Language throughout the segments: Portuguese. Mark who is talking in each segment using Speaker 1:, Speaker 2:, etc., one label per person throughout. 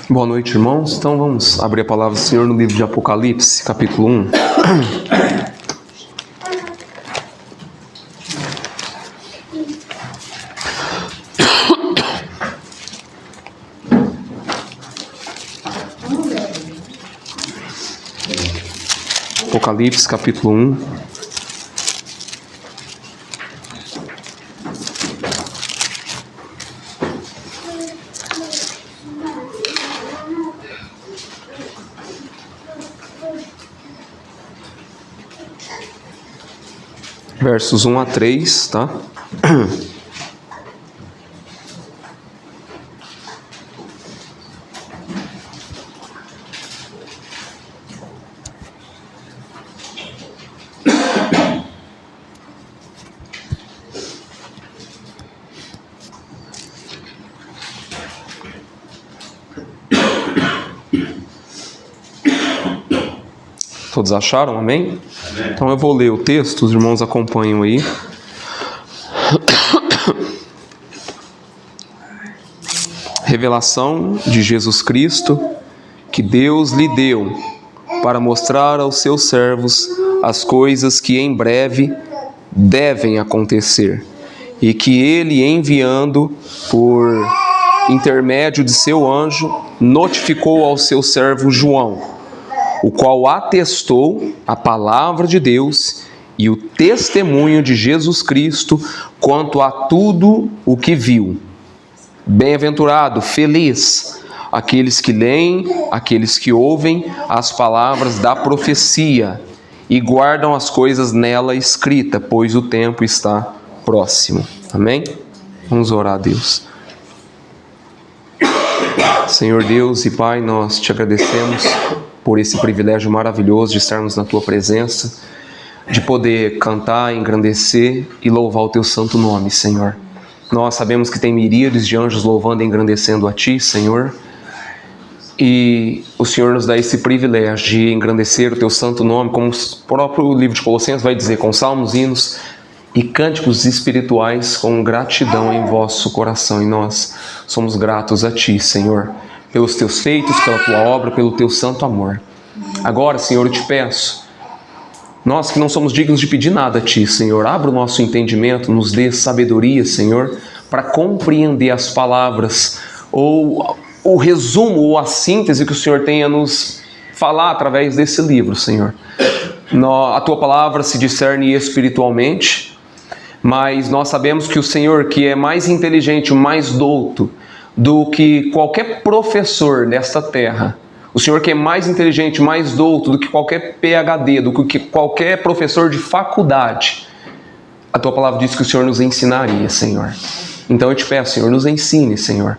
Speaker 1: Boa noite, irmãos. Então vamos abrir a palavra do Senhor no livro de Apocalipse, capítulo 1. Apocalipse, capítulo 1. Versos 1 a 3, tá? Todos acharam? Amém? Amém? Então eu vou ler o texto, os irmãos acompanham aí. Revelação de Jesus Cristo, que Deus lhe deu para mostrar aos seus servos as coisas que em breve devem acontecer, e que ele, enviando por intermédio de seu anjo, notificou ao seu servo João, o qual atestou a palavra de Deus e o testemunho de Jesus Cristo quanto a tudo o que viu. Bem-aventurado, feliz, aqueles que leem, aqueles que ouvem as palavras da profecia e guardam as coisas nela escritas, pois o tempo está próximo. Amém? Vamos orar a Deus. Senhor Deus e Pai, nós te agradecemos por esse privilégio maravilhoso de estarmos na Tua presença, de poder cantar, engrandecer e louvar o Teu santo nome, Senhor. Nós sabemos que tem miríades de anjos louvando e engrandecendo a Ti, Senhor, e o Senhor nos dá esse privilégio de engrandecer o Teu santo nome, como o próprio livro de Colossenses vai dizer, com salmos, hinos e cânticos espirituais com gratidão em vosso coração, e nós somos gratos a Ti, Senhor, pelos Teus feitos, pela Tua obra, pelo Teu santo amor. Agora, Senhor, eu te peço, nós que não somos dignos de pedir nada a Ti, Senhor, abra o nosso entendimento, nos dê sabedoria, Senhor, para compreender as palavras, ou o resumo, ou a síntese que o Senhor tem a nos falar através desse livro, Senhor. A Tua palavra se discerne espiritualmente, mas nós sabemos que o Senhor, que é mais inteligente, mais douto do que qualquer professor desta terra, o Senhor que é mais inteligente, mais douto do que qualquer PhD, do que qualquer professor de faculdade, a Tua palavra diz que o Senhor nos ensinaria, Senhor. Então eu te peço, Senhor, nos ensine, Senhor,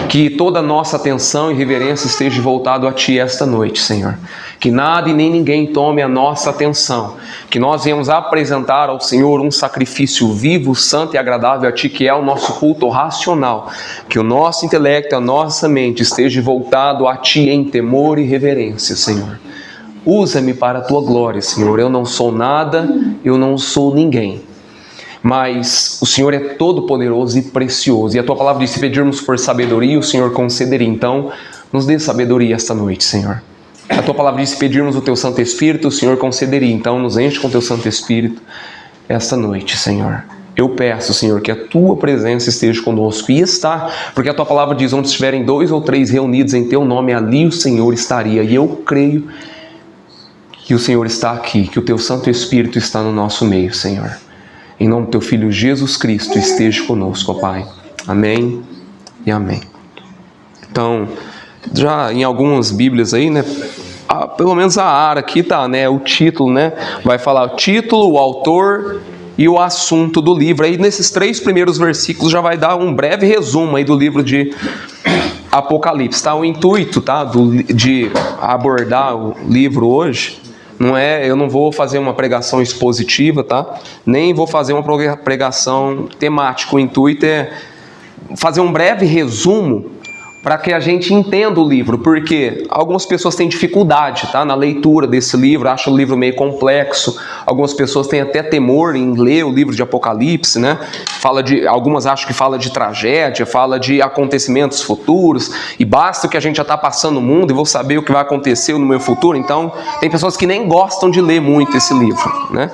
Speaker 1: que toda a nossa atenção e reverência esteja voltado a Ti esta noite, Senhor. Que nada e nem ninguém tome a nossa atenção. Que nós venhamos apresentar ao Senhor um sacrifício vivo, santo e agradável a Ti, que é o nosso culto racional. Que o nosso intelecto, a nossa mente esteja voltado a Ti em temor e reverência, Senhor. Usa-me para a Tua glória, Senhor. Eu não sou nada, eu não sou ninguém. Mas o Senhor é todo poderoso e precioso. E a Tua palavra diz, se pedirmos por sabedoria, o Senhor concederia. Então, nos dê sabedoria esta noite, Senhor. A Tua palavra diz, se pedirmos o Teu Santo Espírito, o Senhor concederia. Então, nos enche com o Teu Santo Espírito esta noite, Senhor. Eu peço, Senhor, que a Tua presença esteja conosco. E está, porque a Tua palavra diz, onde estiverem 2 ou 3 reunidos em Teu nome, ali o Senhor estaria. E eu creio que o Senhor está aqui, que o Teu Santo Espírito está no nosso meio, Senhor. Em nome do Teu Filho Jesus Cristo, esteja conosco, ó Pai. Amém e amém. Então, já em algumas Bíblias aí, né? Pelo menos a ARA aqui tá, né? O título, né? Vai falar o título, o autor e o assunto do livro. Aí nesses 3 primeiros versículos já vai dar um breve resumo aí do livro de Apocalipse, tá? O intuito, tá? De abordar o livro hoje. Eu não vou fazer uma pregação expositiva, tá? Nem vou fazer uma pregação temática. O intuito é fazer um breve resumo para que a gente entenda o livro, porque algumas pessoas têm dificuldade, tá, na leitura desse livro, acham o livro meio complexo, algumas pessoas têm até temor em ler o livro de Apocalipse, né? Algumas acham que fala de tragédia, fala de acontecimentos futuros, e basta que a gente já está passando o mundo e vou saber o que vai acontecer no meu futuro. Então, tem pessoas que nem gostam de ler muito esse livro, né?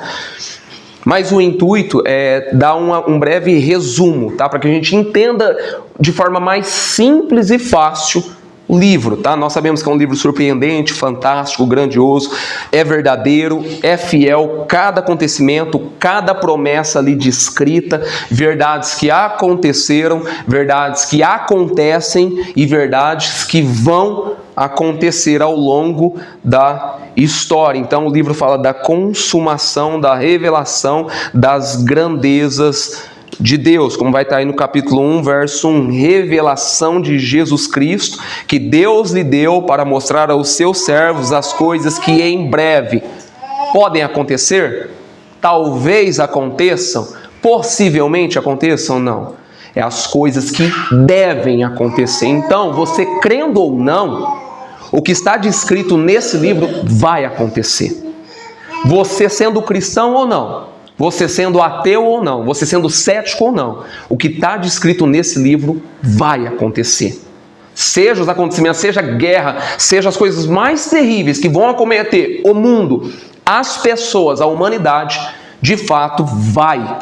Speaker 1: Mas o intuito é dar um breve resumo, tá? Para que a gente entenda de forma mais simples e fácil o livro, tá? Nós sabemos que é um livro surpreendente, fantástico, grandioso, é verdadeiro, é fiel, cada acontecimento, cada promessa ali descrita, verdades que aconteceram, verdades que acontecem e verdades que vão acontecer ao longo da história. Então o livro fala da consumação, da revelação das grandezas de Deus, como vai estar aí no capítulo 1, verso 1, revelação de Jesus Cristo, que Deus lhe deu para mostrar aos seus servos as coisas que em breve podem acontecer, talvez aconteçam, possivelmente aconteçam, não. É as coisas que devem acontecer. Então, você crendo ou não, o que está descrito nesse livro vai acontecer. Você sendo cristão ou não, você sendo ateu ou não, você sendo cético ou não, o que está descrito nesse livro vai acontecer. Seja os acontecimentos, seja a guerra, seja as coisas mais terríveis que vão acometer o mundo, as pessoas, a humanidade, de fato vai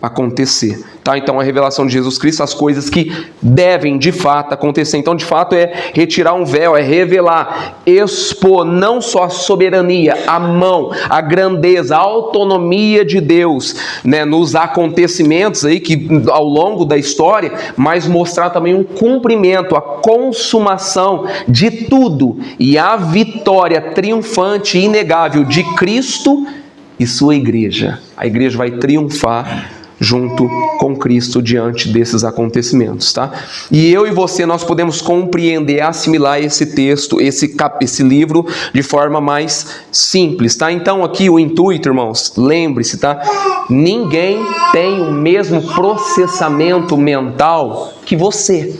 Speaker 1: acontecer. Tá? Então a revelação de Jesus Cristo, as coisas que devem de fato acontecer. Então de fato é retirar um véu, é revelar, expor não só a soberania, a mão, a grandeza, a autonomia de Deus, né, nos acontecimentos aí que ao longo da história, mas mostrar também um cumprimento, a consumação de tudo e a vitória triunfante e inegável de Cristo e sua igreja. A igreja vai triunfar junto com Cristo diante desses acontecimentos, tá? E eu e você, nós podemos compreender, assimilar esse texto, esse livro de forma mais simples, tá? Então aqui o intuito, irmãos, lembre-se, tá? Ninguém tem o mesmo processamento mental que você.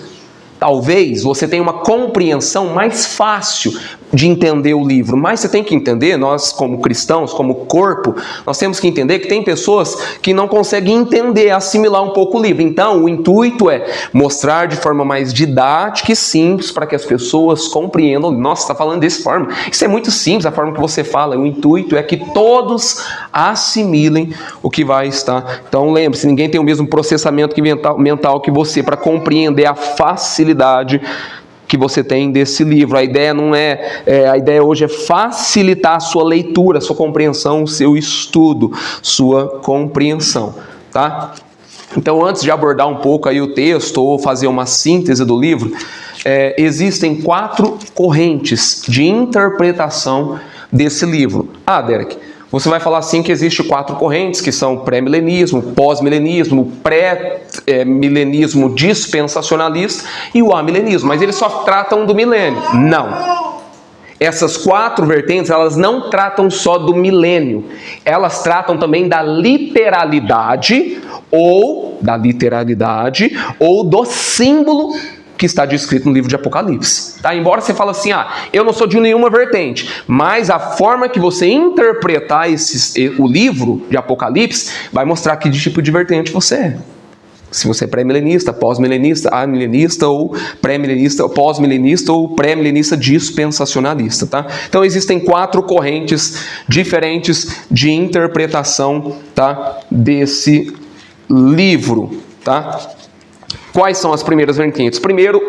Speaker 1: Talvez você tenha uma compreensão mais fácil de entender o livro, mas você tem que entender, nós como cristãos, como corpo, nós temos que entender que tem pessoas que não conseguem entender, assimilar um pouco o livro. Então, o intuito é mostrar de forma mais didática e simples para que as pessoas compreendam. Nossa, está falando dessa forma? Isso é muito simples, a forma que você fala. O intuito é que todos assimilem o que vai estar. Então, lembre-se, ninguém tem o mesmo processamento mental que você para compreender a facilidade que você tem desse livro. A ideia não a ideia hoje é facilitar a sua leitura, a sua compreensão, o seu estudo, sua compreensão, tá? Então, antes de abordar um pouco aí o texto ou fazer uma síntese do livro, existem 4 correntes de interpretação desse livro. Derek, você vai falar assim que existe 4 correntes, que são pré-milenismo, pós-milenismo, pré-milenismo dispensacionalista e o amilenismo, mas eles só tratam do milênio. Não. Essas 4 vertentes, elas não tratam só do milênio, elas tratam também da literalidade ou do símbolo que está descrito no livro de Apocalipse. Tá? Embora você fale assim, eu não sou de nenhuma vertente, mas a forma que você interpretar o livro de Apocalipse vai mostrar que tipo de vertente você é. Se você é pré-milenista, pós-milenista, amilenista, ou pré-milenista, pós-milenista, ou pré-milenista dispensacionalista. Tá? Então existem 4 correntes diferentes de interpretação, tá, desse livro. Tá? Quais são as primeiras vertentes? Primeiro,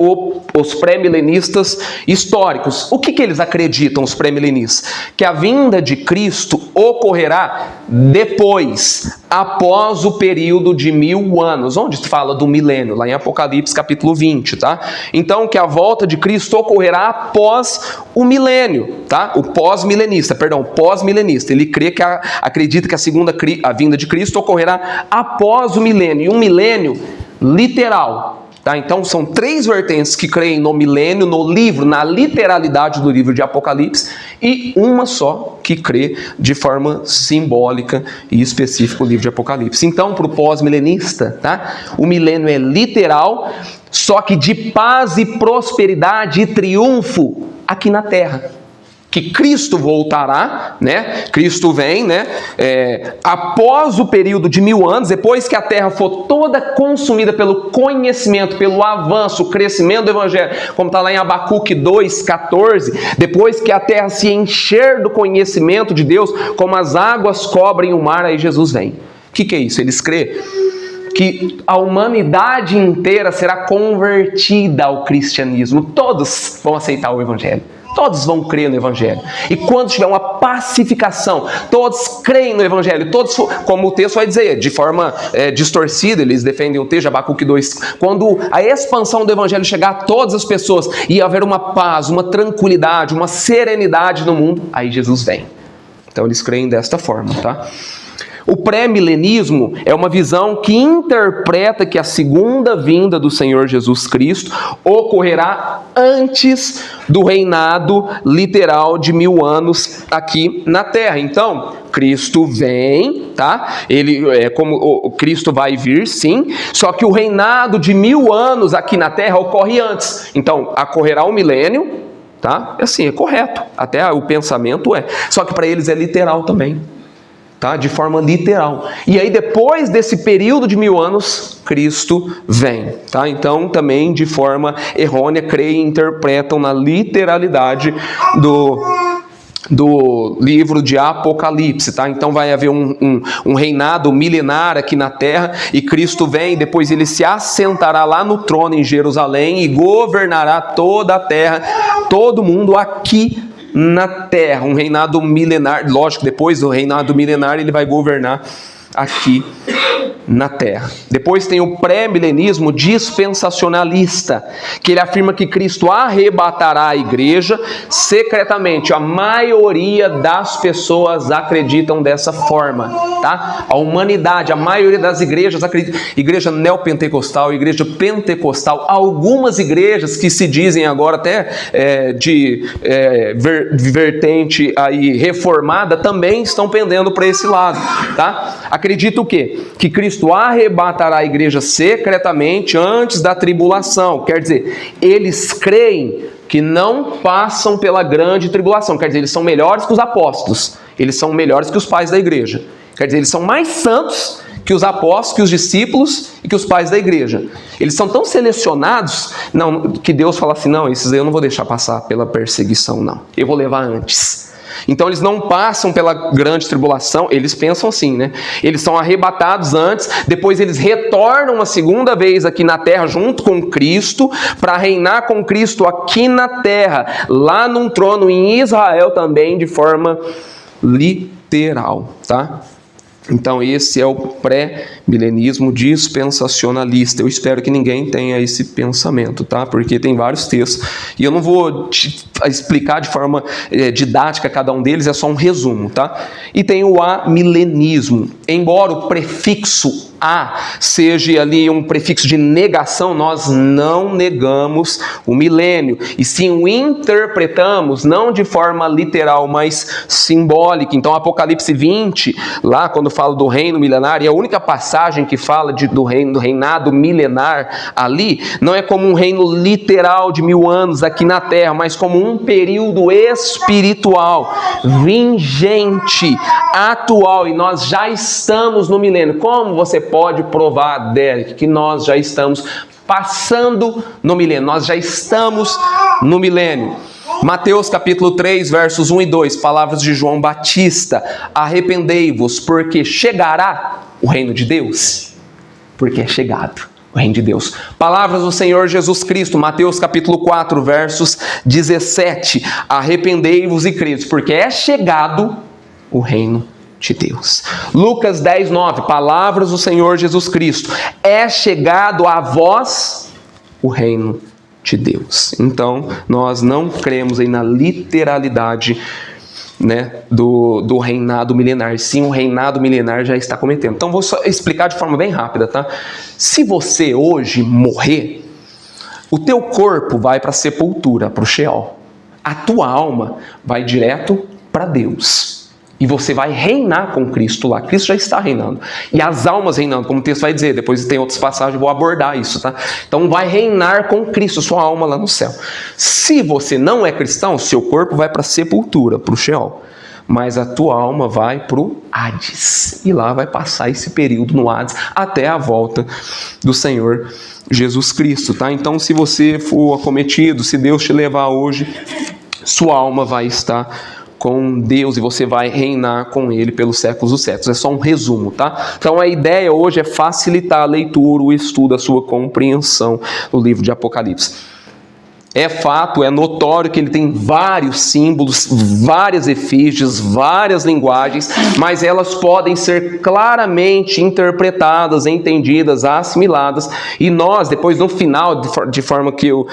Speaker 1: os pré-milenistas históricos. O que eles acreditam, os pré-milenistas? Que a vinda de Cristo ocorrerá depois, após o período de 1000 anos, onde fala do milênio, lá em Apocalipse capítulo 20, tá? Então, que a volta de Cristo ocorrerá após o milênio, tá? O pós-milenista. Ele acredita que a vinda de Cristo ocorrerá após o milênio, e um milênio literal, tá? Então são 3 vertentes que creem no milênio, no livro, na literalidade do livro de Apocalipse, e uma só que crê de forma simbólica e específica o livro de Apocalipse. Então, para o pós-milenista, tá? O milênio é literal, só que de paz e prosperidade e triunfo aqui na terra. Que Cristo voltará, né? Cristo vem, né? Após o período de 1000 anos, depois que a terra for toda consumida pelo conhecimento, pelo avanço, o crescimento do Evangelho, como está lá em Abacuque 2,14, depois que a terra se encher do conhecimento de Deus, como as águas cobrem o mar, aí Jesus vem. O que é isso? Eles crêem que a humanidade inteira será convertida ao cristianismo. Todos vão aceitar o Evangelho. Todos vão crer no Evangelho. E quando tiver uma pacificação, todos creem no Evangelho, todos, como o texto vai dizer, de forma distorcida, eles defendem o texto de Abacuque 2, quando a expansão do Evangelho chegar a todas as pessoas e haver uma paz, uma tranquilidade, uma serenidade no mundo, aí Jesus vem. Então eles creem desta forma, tá? O pré-milenismo é uma visão que interpreta que a segunda vinda do Senhor Jesus Cristo ocorrerá antes do reinado literal de 1000 anos aqui na Terra. Então, Cristo vem, tá? O Cristo vai vir, sim, só que o reinado de 1000 anos aqui na Terra ocorre antes. Então, ocorrerá um milênio, tá? Assim, é correto, até o pensamento é. Só que para eles é literal também. Tá? De forma literal. E aí depois desse período de 1000 anos, Cristo vem. Tá? Então também de forma errônea, creem e interpretam na literalidade do livro de Apocalipse. Tá? Então vai haver um reinado milenar aqui na terra e Cristo vem, depois ele se assentará lá no trono em Jerusalém e governará toda a terra, todo mundo aqui na terra, um reinado milenar. Lógico, depois do reinado milenar ele vai governar aqui na terra. Depois tem o pré-milenismo dispensacionalista, que ele afirma que Cristo arrebatará a igreja secretamente. A maioria das pessoas acreditam dessa forma, tá? A humanidade, a maioria das igrejas acredita. Igreja neopentecostal, igreja pentecostal, algumas igrejas que se dizem agora até de vertente aí reformada também estão pendendo para esse lado, tá? Acredita o quê? Que Cristo arrebatará a igreja secretamente antes da tribulação. Quer dizer, eles creem que não passam pela grande tribulação. Quer dizer, eles são melhores que os apóstolos. Eles são melhores que os pais da igreja. Quer dizer, eles são mais santos que os apóstolos, que os discípulos e que os pais da igreja. Eles são tão selecionados, que Deus fala assim, não, esses aí eu não vou deixar passar pela perseguição, não. Eu vou levar antes. Então eles não passam pela grande tribulação, eles pensam assim, né? Eles são arrebatados antes, depois eles retornam uma segunda vez aqui na terra junto com Cristo, para reinar com Cristo aqui na terra, lá num trono em Israel também, de forma literal, tá? Então esse é o pré-milenismo dispensacionalista. Eu espero que ninguém tenha esse pensamento, tá? Porque tem vários textos e eu não vou te explicar de forma didática cada um deles, é só um resumo, tá? E tem o amilenismo. Embora o prefixo a seja ali um prefixo de negação, nós não negamos o milênio, e sim o interpretamos não de forma literal, mas simbólica. Então Apocalipse 20, lá quando fala do reino milenar, e a única passagem que fala do reinado milenar ali, não é como um reino literal de 1000 anos aqui na terra, mas como um período espiritual, vingente, atual, e nós já estamos no milênio. Como você pode provar, Derek, que nós já estamos passando no milênio? Nós já estamos no milênio. Mateus capítulo 3, versos 1 e 2, palavras de João Batista: arrependei-vos, porque chegará o reino de Deus. Porque é chegado o reino de Deus. Palavras do Senhor Jesus Cristo, Mateus capítulo 4, versos 17, arrependei-vos e crede, porque é chegado o reino de Deus. Lucas 10, 9, palavras do Senhor Jesus Cristo, é chegado a vós o reino de Deus. Então, nós não cremos aí na literalidade, né, do reinado milenar. Sim, o reinado milenar já está cometendo. Então, vou só explicar de forma bem rápida, tá? Se você hoje morrer, o teu corpo vai para a sepultura, para o Sheol. A tua alma vai direto para Deus. E você vai reinar com Cristo lá. Cristo já está reinando. E as almas reinando, como o texto vai dizer. Depois tem outras passagens, eu vou abordar isso, tá? Então vai reinar com Cristo, sua alma lá no céu. Se você não é cristão, seu corpo vai para a sepultura, para o Sheol. Mas a tua alma vai para o Hades. E lá vai passar esse período no Hades até a volta do Senhor Jesus Cristo, tá? Então, se você for acometido, se Deus te levar hoje, sua alma vai estar com Deus e você vai reinar com Ele pelos séculos dos séculos. É só um resumo, tá? Então a ideia hoje é facilitar a leitura, o estudo, a sua compreensão do livro de Apocalipse. É fato, é notório que ele tem vários símbolos, várias efígies, várias linguagens, mas elas podem ser claramente interpretadas, entendidas, assimiladas, e nós, depois no final, de forma que eu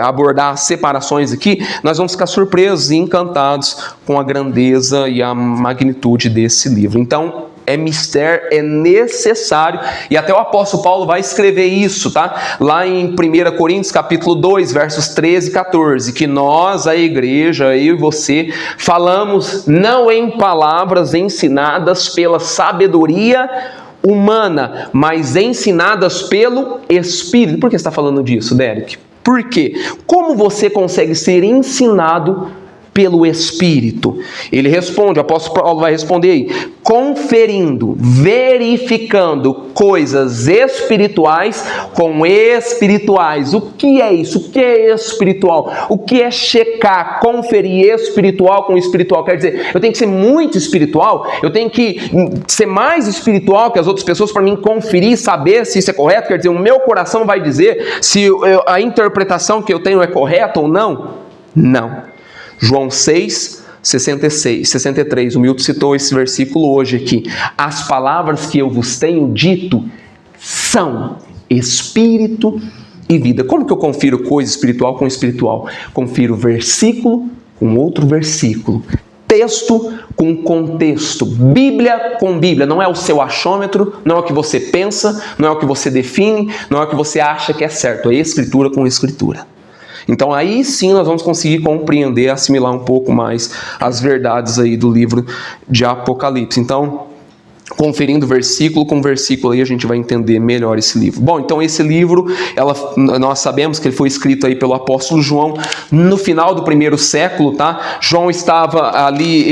Speaker 1: abordar as separações aqui, nós vamos ficar surpresos e encantados com a grandeza e a magnitude desse livro. Então, é mistério, é necessário, e até o apóstolo Paulo vai escrever isso, tá? Lá em 1 Coríntios capítulo 2, versos 13 e 14, que nós, a igreja, eu e você, falamos não em palavras ensinadas pela sabedoria humana, mas ensinadas pelo Espírito. Por que você está falando disso, Derek? Por quê? Como você consegue ser ensinado pelo Espírito? Ele responde, o apóstolo Paulo vai responder aí, conferindo, verificando coisas espirituais com espirituais. O que é isso? O que é espiritual? O que é checar, conferir espiritual com espiritual? Quer dizer, eu tenho que ser muito espiritual, eu tenho que ser mais espiritual que as outras pessoas para mim conferir, saber se isso é correto? Quer dizer, o meu coração vai dizer se a interpretação que eu tenho é correta ou não? Não. João 6, 63, o Milton citou esse versículo hoje aqui. As palavras que eu vos tenho dito são espírito e vida. Como que eu confiro coisa espiritual com espiritual? Confiro versículo com outro versículo, texto com contexto, Bíblia com Bíblia. Não é o seu achômetro, não é o que você pensa, não é o que você define, não é o que você acha que é certo, é escritura com escritura. Então aí sim nós vamos conseguir compreender, assimilar um pouco mais as verdades aí do livro de Apocalipse. Então, conferindo versículo com versículo aí a gente vai entender melhor esse livro. Bom, então esse livro, nós sabemos que ele foi escrito aí pelo apóstolo João no final do primeiro século, tá? João estava ali,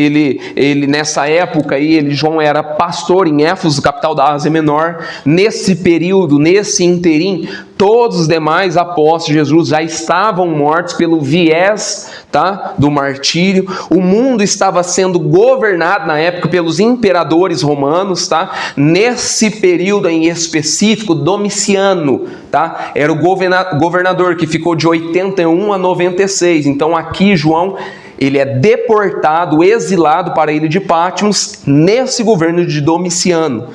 Speaker 1: ele nessa época aí, João era pastor em Éfeso, capital da Ásia Menor. Nesse período, nesse interim, todos os demais apóstolos de Jesus já estavam mortos pelo viés, tá, do martírio. O mundo estava sendo governado na época pelos imperadores romanos, tá? Nesse período em específico, Domiciano, tá? Era o governador que ficou de 81 a 96. Então aqui João, ele é deportado, exilado para a ilha de Patmos, nesse governo de Domiciano.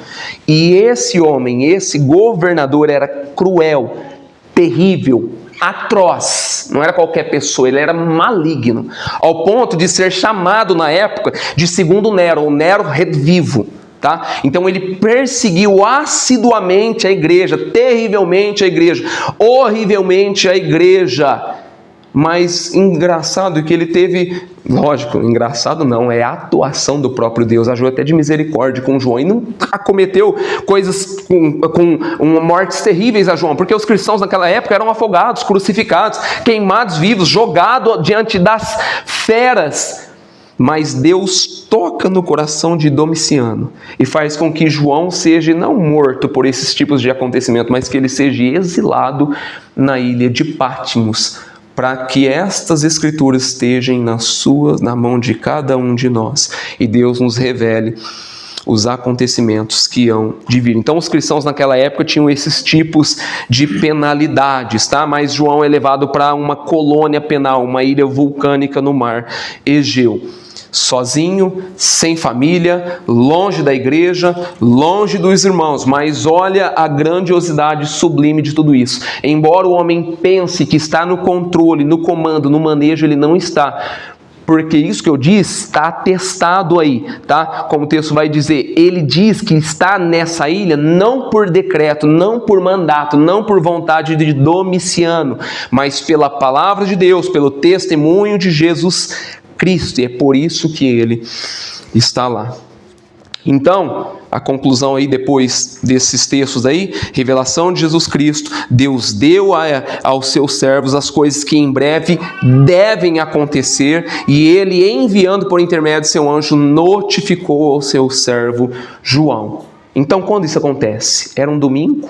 Speaker 1: E esse homem, esse governador era cruel, terrível, atroz. Não era qualquer pessoa, ele era maligno. Ao ponto de ser chamado na época de segundo Nero, ou Nero Redivivo. Tá? Então ele perseguiu assiduamente a igreja, terrivelmente a igreja, horrivelmente a igreja. Mas engraçado que ele teve, lógico, engraçado não, é a atuação do próprio Deus, agiu até de misericórdia com João, e não acometeu coisas com mortes terríveis a João, porque os cristãos naquela época eram afogados, crucificados, queimados vivos, jogados diante das feras. Mas Deus toca no coração de Domiciano e faz com que João seja não morto por esses tipos de acontecimento, mas que ele seja exilado na ilha de Patmos, para que estas escrituras estejam na mão de cada um de nós e Deus nos revele os acontecimentos que hão de vir. Então os cristãos naquela época tinham esses tipos de penalidades, tá? Mas João é levado para uma colônia penal, uma ilha vulcânica no mar Egeu. Sozinho, sem família, longe da igreja, longe dos irmãos, mas olha a grandiosidade sublime de tudo isso. Embora o homem pense que está no controle, no comando, no manejo, ele não está. Porque isso que eu disse está atestado aí, tá? Como o texto vai dizer, ele diz que está nessa ilha não por decreto, não por mandato, não por vontade de Domiciano, mas pela palavra de Deus, pelo testemunho de Jesus Cristo, e é por isso que ele está lá. Então, a conclusão aí depois desses textos aí, revelação de Jesus Cristo, Deus deu aos seus servos as coisas que em breve devem acontecer, e ele, enviando por intermédio de seu anjo, notificou ao seu servo João. Então, quando isso acontece? Era um domingo,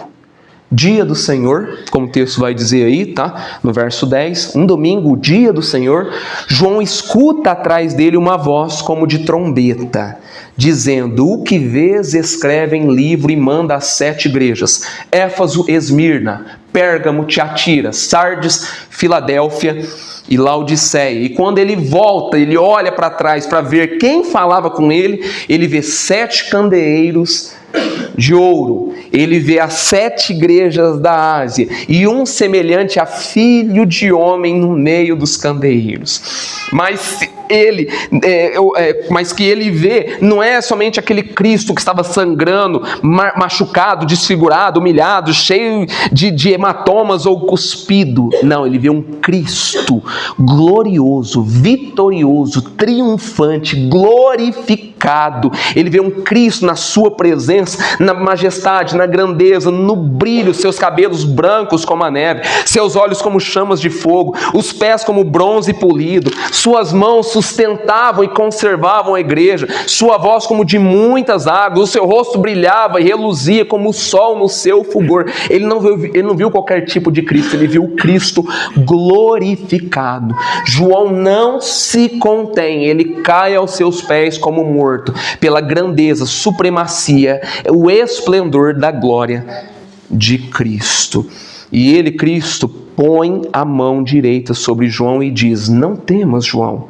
Speaker 1: dia do Senhor, como o texto vai dizer aí, tá? No verso 10, um domingo, o dia do Senhor, João escuta atrás dele uma voz como de trombeta, dizendo: o que vês, escreve em livro e manda às 7 igrejas: Éfaso, Esmirna, Pérgamo, Tiatira, Sardes, Filadélfia e Laodiceia. E quando ele volta, ele olha para trás para ver quem falava com ele, ele vê 7 candeeiros de ouro, ele vê as 7 igrejas da Ásia e um semelhante a filho de homem no meio dos candeeiros. Mas que ele vê não é somente aquele Cristo que estava sangrando, machucado, desfigurado, humilhado, cheio de hematomas ou cuspido. Não, ele vê um Cristo glorioso, vitorioso, triunfante, glorificado. Ele vê um Cristo na sua presença, na majestade, na grandeza, no brilho, seus cabelos brancos como a neve, seus olhos como chamas de fogo, os pés como bronze polido, suas mãos sustentavam e conservavam a igreja, sua voz como de muitas águas, o seu rosto brilhava e reluzia como o sol no seu fulgor. Ele não viu qualquer tipo de Cristo, ele viu o Cristo glorificado. João não se contém, ele cai aos seus pés como morto, pela grandeza, supremacia, o esplendor da glória de Cristo. E ele, Cristo, põe a mão direita sobre João e diz: não temas, João,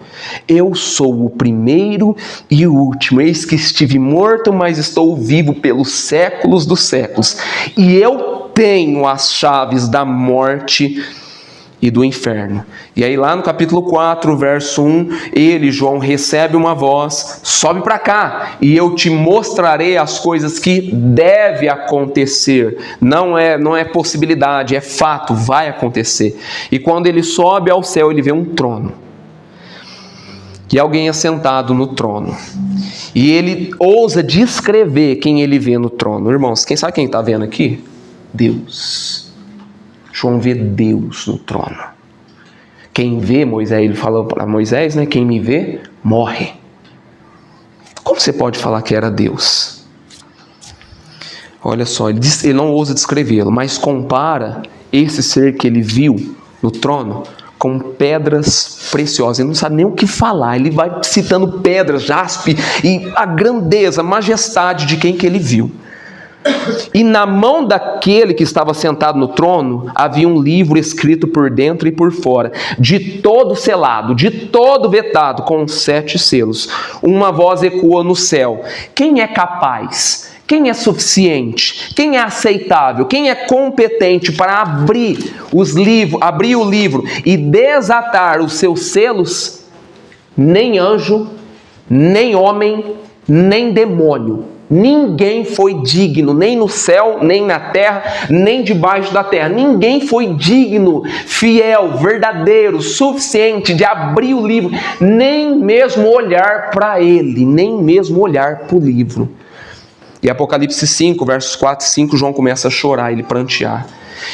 Speaker 1: eu sou o primeiro e o último, eis que estive morto, mas estou vivo pelos séculos dos séculos, e eu tenho as chaves da morte e do inferno. E aí lá no capítulo 4, verso 1, ele, João, recebe uma voz: sobe para cá e eu te mostrarei as coisas que deve acontecer. Não é possibilidade, é fato, vai acontecer. E quando ele sobe ao céu, ele vê um trono e alguém assentado no trono, e ele ousa descrever quem ele vê no trono. Irmãos, quem sabe quem está vendo aqui? Deus. João vê Deus no trono. Quem vê Moisés, ele falou para Moisés, né? Quem me vê, morre. Como você pode falar que era Deus? Olha só, ele não ousa descrevê-lo, mas compara esse ser que ele viu no trono com pedras preciosas. Ele não sabe nem o que falar, ele vai citando pedras, jaspe e a grandeza, a majestade de quem que ele viu. E na mão daquele que estava sentado no trono havia um livro escrito por dentro e por fora, de todo selado, de todo vetado, com 7 selos. Uma voz ecoa no céu: quem é capaz? Quem é suficiente? Quem é aceitável? Quem é competente para abrir o livro e desatar os seus selos? Nem anjo, nem homem, nem demônio. Ninguém foi digno, nem no céu, nem na terra, nem debaixo da terra. Ninguém foi digno, fiel, verdadeiro, suficiente de abrir o livro, nem mesmo olhar para ele, nem mesmo olhar para o livro. E Apocalipse 5, versos 4 e 5, João começa a chorar, ele prantear.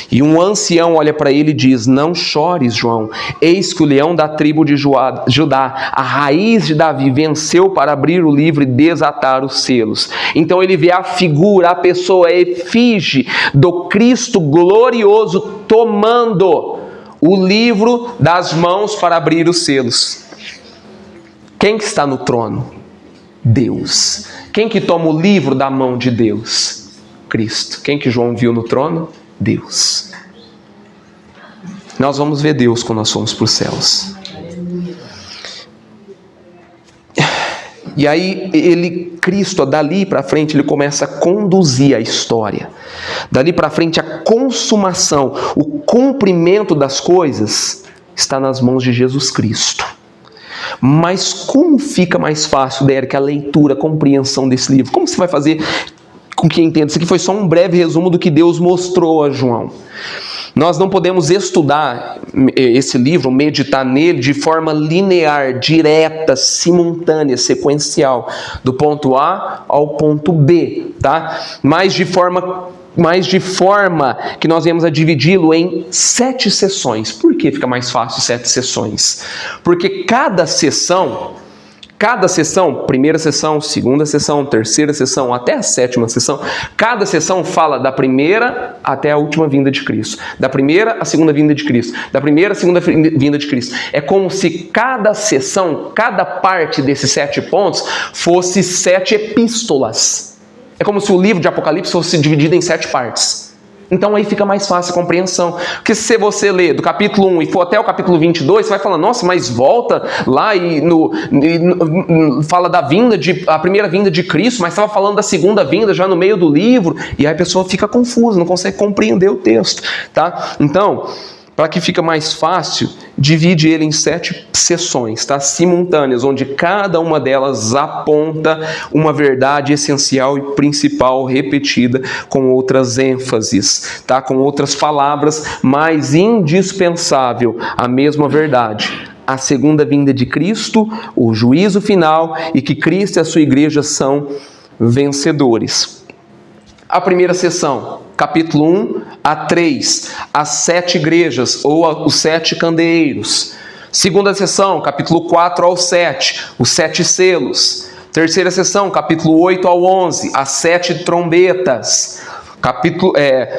Speaker 1: E um ancião olha para ele e diz: não chores, João, eis que o leão da tribo de Judá, a raiz de Davi, venceu para abrir o livro e desatar os selos. Então ele vê a figura, a pessoa, a efígie do Cristo glorioso tomando o livro das mãos para abrir os selos. Quem que está no trono? Deus. Quem que toma o livro da mão de Deus? Cristo. Quem que João viu no trono? Deus. Nós vamos ver Deus quando nós formos para os céus. E aí Cristo, dali para frente, ele começa a conduzir a história. Dali para frente, a consumação, o cumprimento das coisas está nas mãos de Jesus Cristo. Mas como fica mais fácil, Derek, a leitura, a compreensão desse livro? Como você vai fazer com que entenda? Isso aqui foi só um breve resumo do que Deus mostrou a João. Nós não podemos estudar esse livro, meditar nele de forma linear, direta, simultânea, sequencial, do ponto A ao ponto B, tá? Mas de forma que nós viemos a dividi-lo em 7 sessões. Por que fica mais fácil 7 sessões? Porque cada sessão, primeira sessão, segunda sessão, terceira sessão, até a 7ª sessão, cada sessão fala da primeira até a última vinda de Cristo. Da primeira à segunda vinda de Cristo. Da primeira à segunda vinda de Cristo. É como se cada sessão, cada parte desses 7 pontos, fosse 7 epístolas. É como se o livro de Apocalipse fosse dividido em 7 partes. Então aí fica mais fácil a compreensão. Porque se você ler do capítulo 1 e for até o capítulo 22, você vai falar, nossa, mas volta lá e fala da a primeira vinda de Cristo, mas estava falando da segunda vinda já no meio do livro. E aí a pessoa fica confusa, não consegue compreender o texto. Tá? Então, para que fica mais fácil, divide ele em 7 sessões, tá? Simultâneas, onde cada uma delas aponta uma verdade essencial e principal repetida com outras ênfases, tá? Com outras palavras, mas indispensável a mesma verdade. A segunda vinda de Cristo, o juízo final e que Cristo e a sua igreja são vencedores. A primeira sessão, capítulo 1 a 3, as 7 igrejas ou os 7 candeeiros. Segunda sessão, capítulo 4 ao 7, os 7 selos. Terceira sessão, capítulo 8 ao 11, as 7 trombetas.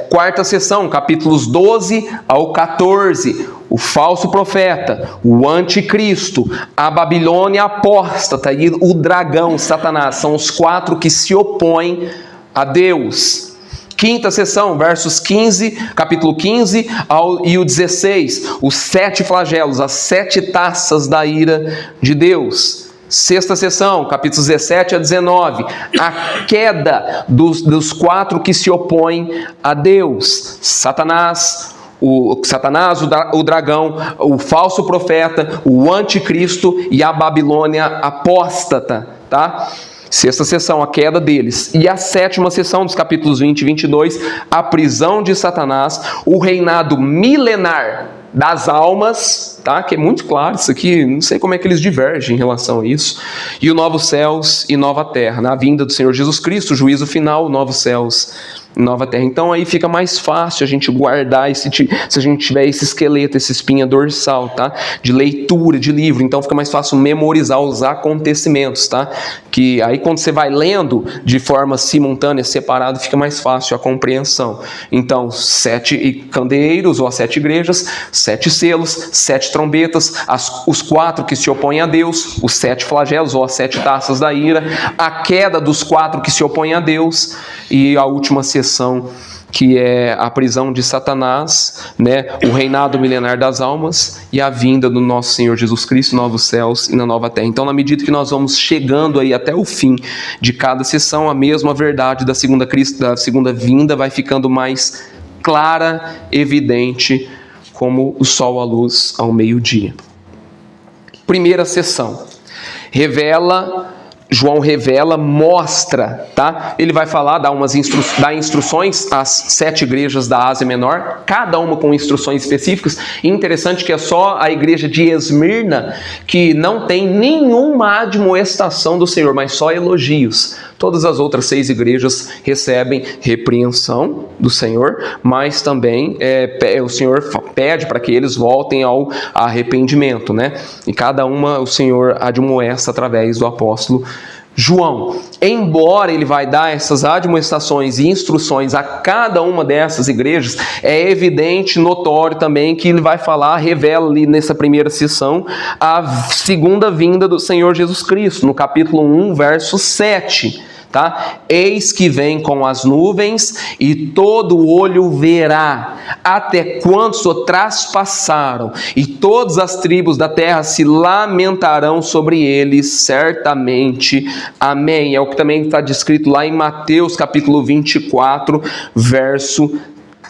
Speaker 1: Quarta sessão, capítulos 12 ao 14, o falso profeta, o anticristo, a Babilônia apóstata e o dragão, Satanás. São os 4 que se opõem a Deus. Quinta sessão, versos 15, capítulo 15 e o 16, os 7 flagelos, as 7 taças da ira de Deus. Sexta sessão, capítulos 17 a 19, a queda dos 4 que se opõem a Deus: Satanás, o dragão, o falso profeta, o anticristo e a Babilônia apóstata, tá? Sexta sessão, a queda deles. E a 7ª sessão, dos capítulos 20 e 22, a prisão de Satanás, o reinado milenar das almas, tá? Que é muito claro isso aqui, não sei como é que eles divergem em relação a isso. E o novos céus e nova terra, na vinda do Senhor Jesus Cristo, o juízo final, novos céus e nova terra. Então aí fica mais fácil a gente guardar se a gente tiver esse esqueleto, essa espinha dorsal, tá? De leitura, de livro. Então fica mais fácil memorizar os acontecimentos, tá? Que aí quando você vai lendo de forma simultânea, separado, fica mais fácil a compreensão. Então, 7 candeeiros ou as 7 igrejas, 7 selos, 7 trombetas, os 4 que se opõem a Deus, os 7 flagelos ou as 7 taças da ira, a queda dos 4 que se opõem a Deus e a última sessão, que é a prisão de Satanás, né? O reinado milenar das almas e a vinda do nosso Senhor Jesus Cristo, novos céus e na nova terra. Então, na medida que nós vamos chegando aí até o fim de cada sessão, a mesma verdade da segunda vinda vai ficando mais clara, evidente, como o sol à luz ao meio-dia. Primeira sessão, João revela, mostra, tá? Ele vai falar, dá instruções às 7 igrejas da Ásia Menor, cada uma com instruções específicas. E interessante que é só a igreja de Esmirna que não tem nenhuma admoestação do Senhor, mas só elogios. Todas as outras 6 igrejas recebem repreensão do Senhor, mas também o Senhor pede para que eles voltem ao arrependimento, né? E cada uma o Senhor admoesta através do apóstolo João. Embora ele vai dar essas admoestações e instruções a cada uma dessas igrejas, é evidente, notório também que ele vai falar, revela ali nessa primeira sessão, a segunda vinda do Senhor Jesus Cristo, no capítulo 1, verso 7. Tá? Eis que vem com as nuvens e todo olho verá, até quantos o traspassaram, e todas as tribos da terra se lamentarão sobre ele, certamente. Amém. É o que também está descrito lá em Mateus capítulo 24, verso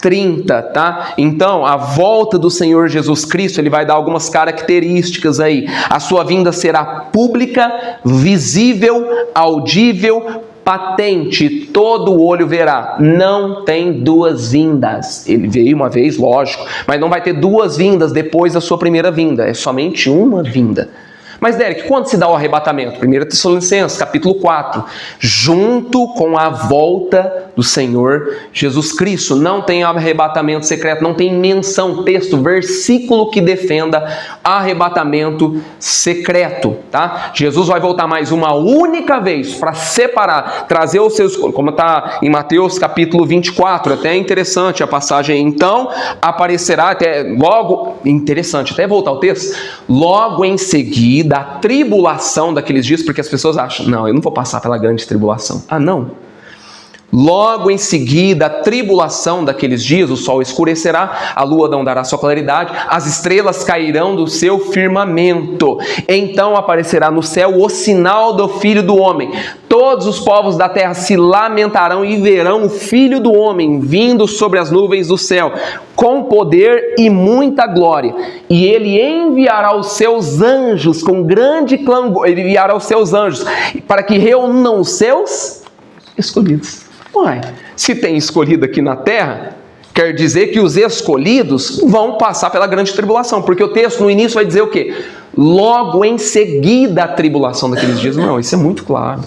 Speaker 1: 30, tá? Então, a volta do Senhor Jesus Cristo, ele vai dar algumas características aí. A sua vinda será pública, visível, audível, patente, todo olho verá. Não tem duas vindas. Ele veio uma vez, lógico, mas não vai ter duas vindas depois da sua primeira vinda. É somente uma vinda. Mas, Derek, quando se dá o arrebatamento? 1 Tessalonicenses, capítulo 4. Junto com a volta do Senhor Jesus Cristo. Não tem arrebatamento secreto, não tem menção, texto, versículo que defenda arrebatamento secreto, tá? Jesus vai voltar mais uma única vez para separar, trazer os seus, como está em Mateus capítulo 24, até é interessante a passagem. Então, aparecerá até logo, interessante, até voltar ao texto, logo em seguida, da tribulação daqueles dias, porque as pessoas acham, não, eu não vou passar pela grande tribulação. Ah, não. Logo em seguida, a tribulação daqueles dias, o sol escurecerá, a lua não dará sua claridade, as estrelas cairão do seu firmamento. Então aparecerá no céu o sinal do Filho do Homem. Todos os povos da terra se lamentarão e verão o Filho do Homem vindo sobre as nuvens do céu, com poder e muita glória. E ele enviará os seus anjos com grande clamor, ele enviará os seus anjos para que reúnam os seus escolhidos. Uai, se tem escolhido aqui na terra, quer dizer que os escolhidos vão passar pela grande tribulação, porque o texto no início vai dizer o quê? Logo em seguida a tribulação daqueles dias. Não, isso é muito claro.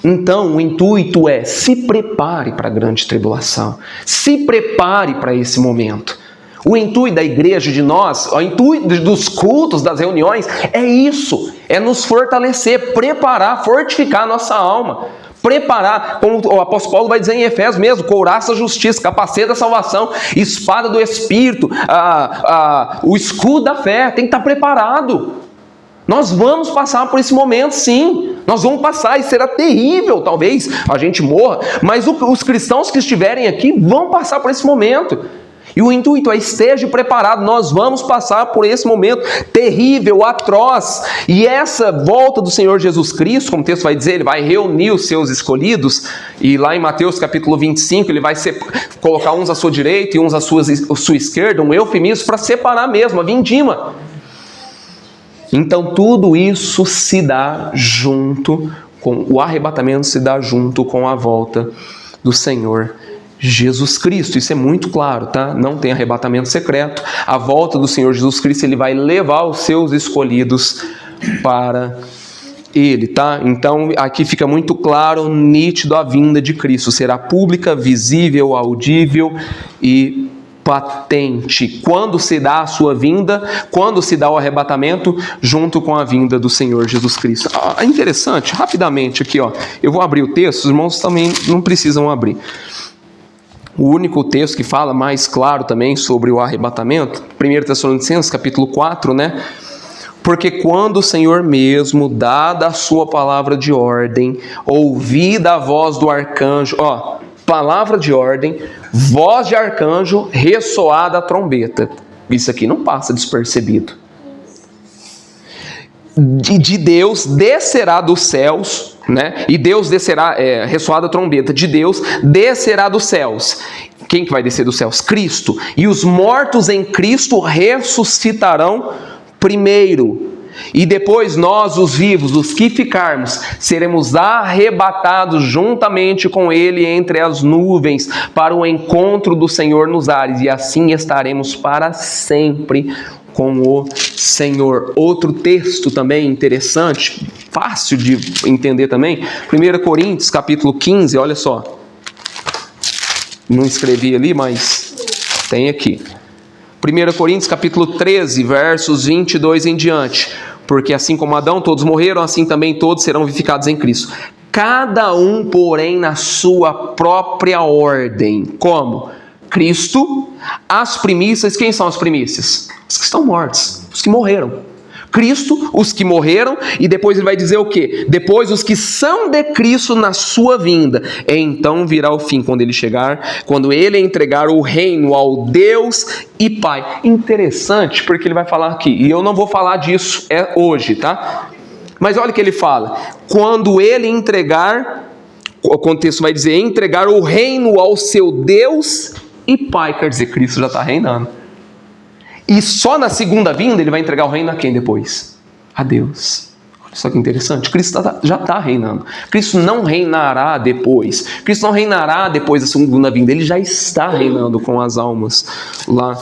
Speaker 1: Então, o intuito é: se prepare para a grande tribulação, se prepare para esse momento. O intuito da igreja, de nós, o intuito dos cultos, das reuniões, é isso, é nos fortalecer, preparar, fortificar a nossa alma. Preparar, como o apóstolo Paulo vai dizer em Efésios mesmo, couraça da justiça, capacete da salvação, espada do Espírito, o escudo da fé, tem que estar preparado. Nós vamos passar por esse momento, sim, nós vamos passar e será terrível, talvez a gente morra, mas os cristãos que estiverem aqui vão passar por esse momento. E o intuito é: esteja preparado, nós vamos passar por esse momento terrível, atroz. E essa volta do Senhor Jesus Cristo, como o texto vai dizer, ele vai reunir os seus escolhidos. E lá em Mateus capítulo 25, ele vai colocar uns à sua direita e uns à sua esquerda, um eufemismo para separar mesmo, a vindima. Então tudo isso se dá junto com o arrebatamento, se dá junto com a volta do Senhor Jesus Cristo. Isso é muito claro, tá? Não tem arrebatamento secreto. A volta do Senhor Jesus Cristo, ele vai levar os seus escolhidos para ele, tá? Então aqui fica muito claro, nítido, a vinda de Cristo. Será pública, visível, audível e patente. Quando se dá a sua vinda, quando se dá o arrebatamento, junto com a vinda do Senhor Jesus Cristo. Interessante, rapidamente aqui, ó. Eu vou abrir o texto, os irmãos também não precisam abrir. O único texto que fala mais claro também sobre o arrebatamento, 1 Tessalonicenses, capítulo 4, né? Porque quando o Senhor mesmo, dada a sua palavra de ordem, ouvida a voz do arcanjo, ó, palavra de ordem, voz de arcanjo, ressoada a trombeta. Isso aqui não passa despercebido. De Deus descerá dos céus, né? E Deus descerá, ressoada a trombeta, de Deus descerá dos céus. Quem que vai descer dos céus? Cristo. E os mortos em Cristo ressuscitarão primeiro. E depois nós, os vivos, os que ficarmos, seremos arrebatados juntamente com Ele entre as nuvens para o encontro do Senhor nos ares. E assim estaremos para sempre com o Senhor. Outro texto também interessante, fácil de entender também, 1 Coríntios capítulo 15, olha só. Não escrevi ali, mas tem aqui. 1 Coríntios capítulo 13, versos 22 em diante. Porque assim como Adão todos morreram, assim também todos serão vivificados em Cristo. Cada um, porém, na sua própria ordem. Como? Cristo, as primícias. Quem são as primícias? Os que estão mortos, os que morreram. Cristo, os que morreram, e depois ele vai dizer o quê? Depois os que são de Cristo na sua vinda. Então virá o fim, quando ele chegar, quando ele entregar o reino ao Deus e Pai. Interessante, porque ele vai falar aqui, e eu não vou falar disso hoje, tá? Mas olha o que ele fala. Quando ele entregar, o contexto vai dizer, entregar o reino ao seu Deus e Pai. Quer dizer, Cristo já está reinando. E só na segunda vinda ele vai entregar o reino a quem depois? A Deus. Só que interessante, Cristo já está reinando. Cristo não reinará depois. Cristo não reinará depois da segunda vinda. Ele já está reinando com as almas lá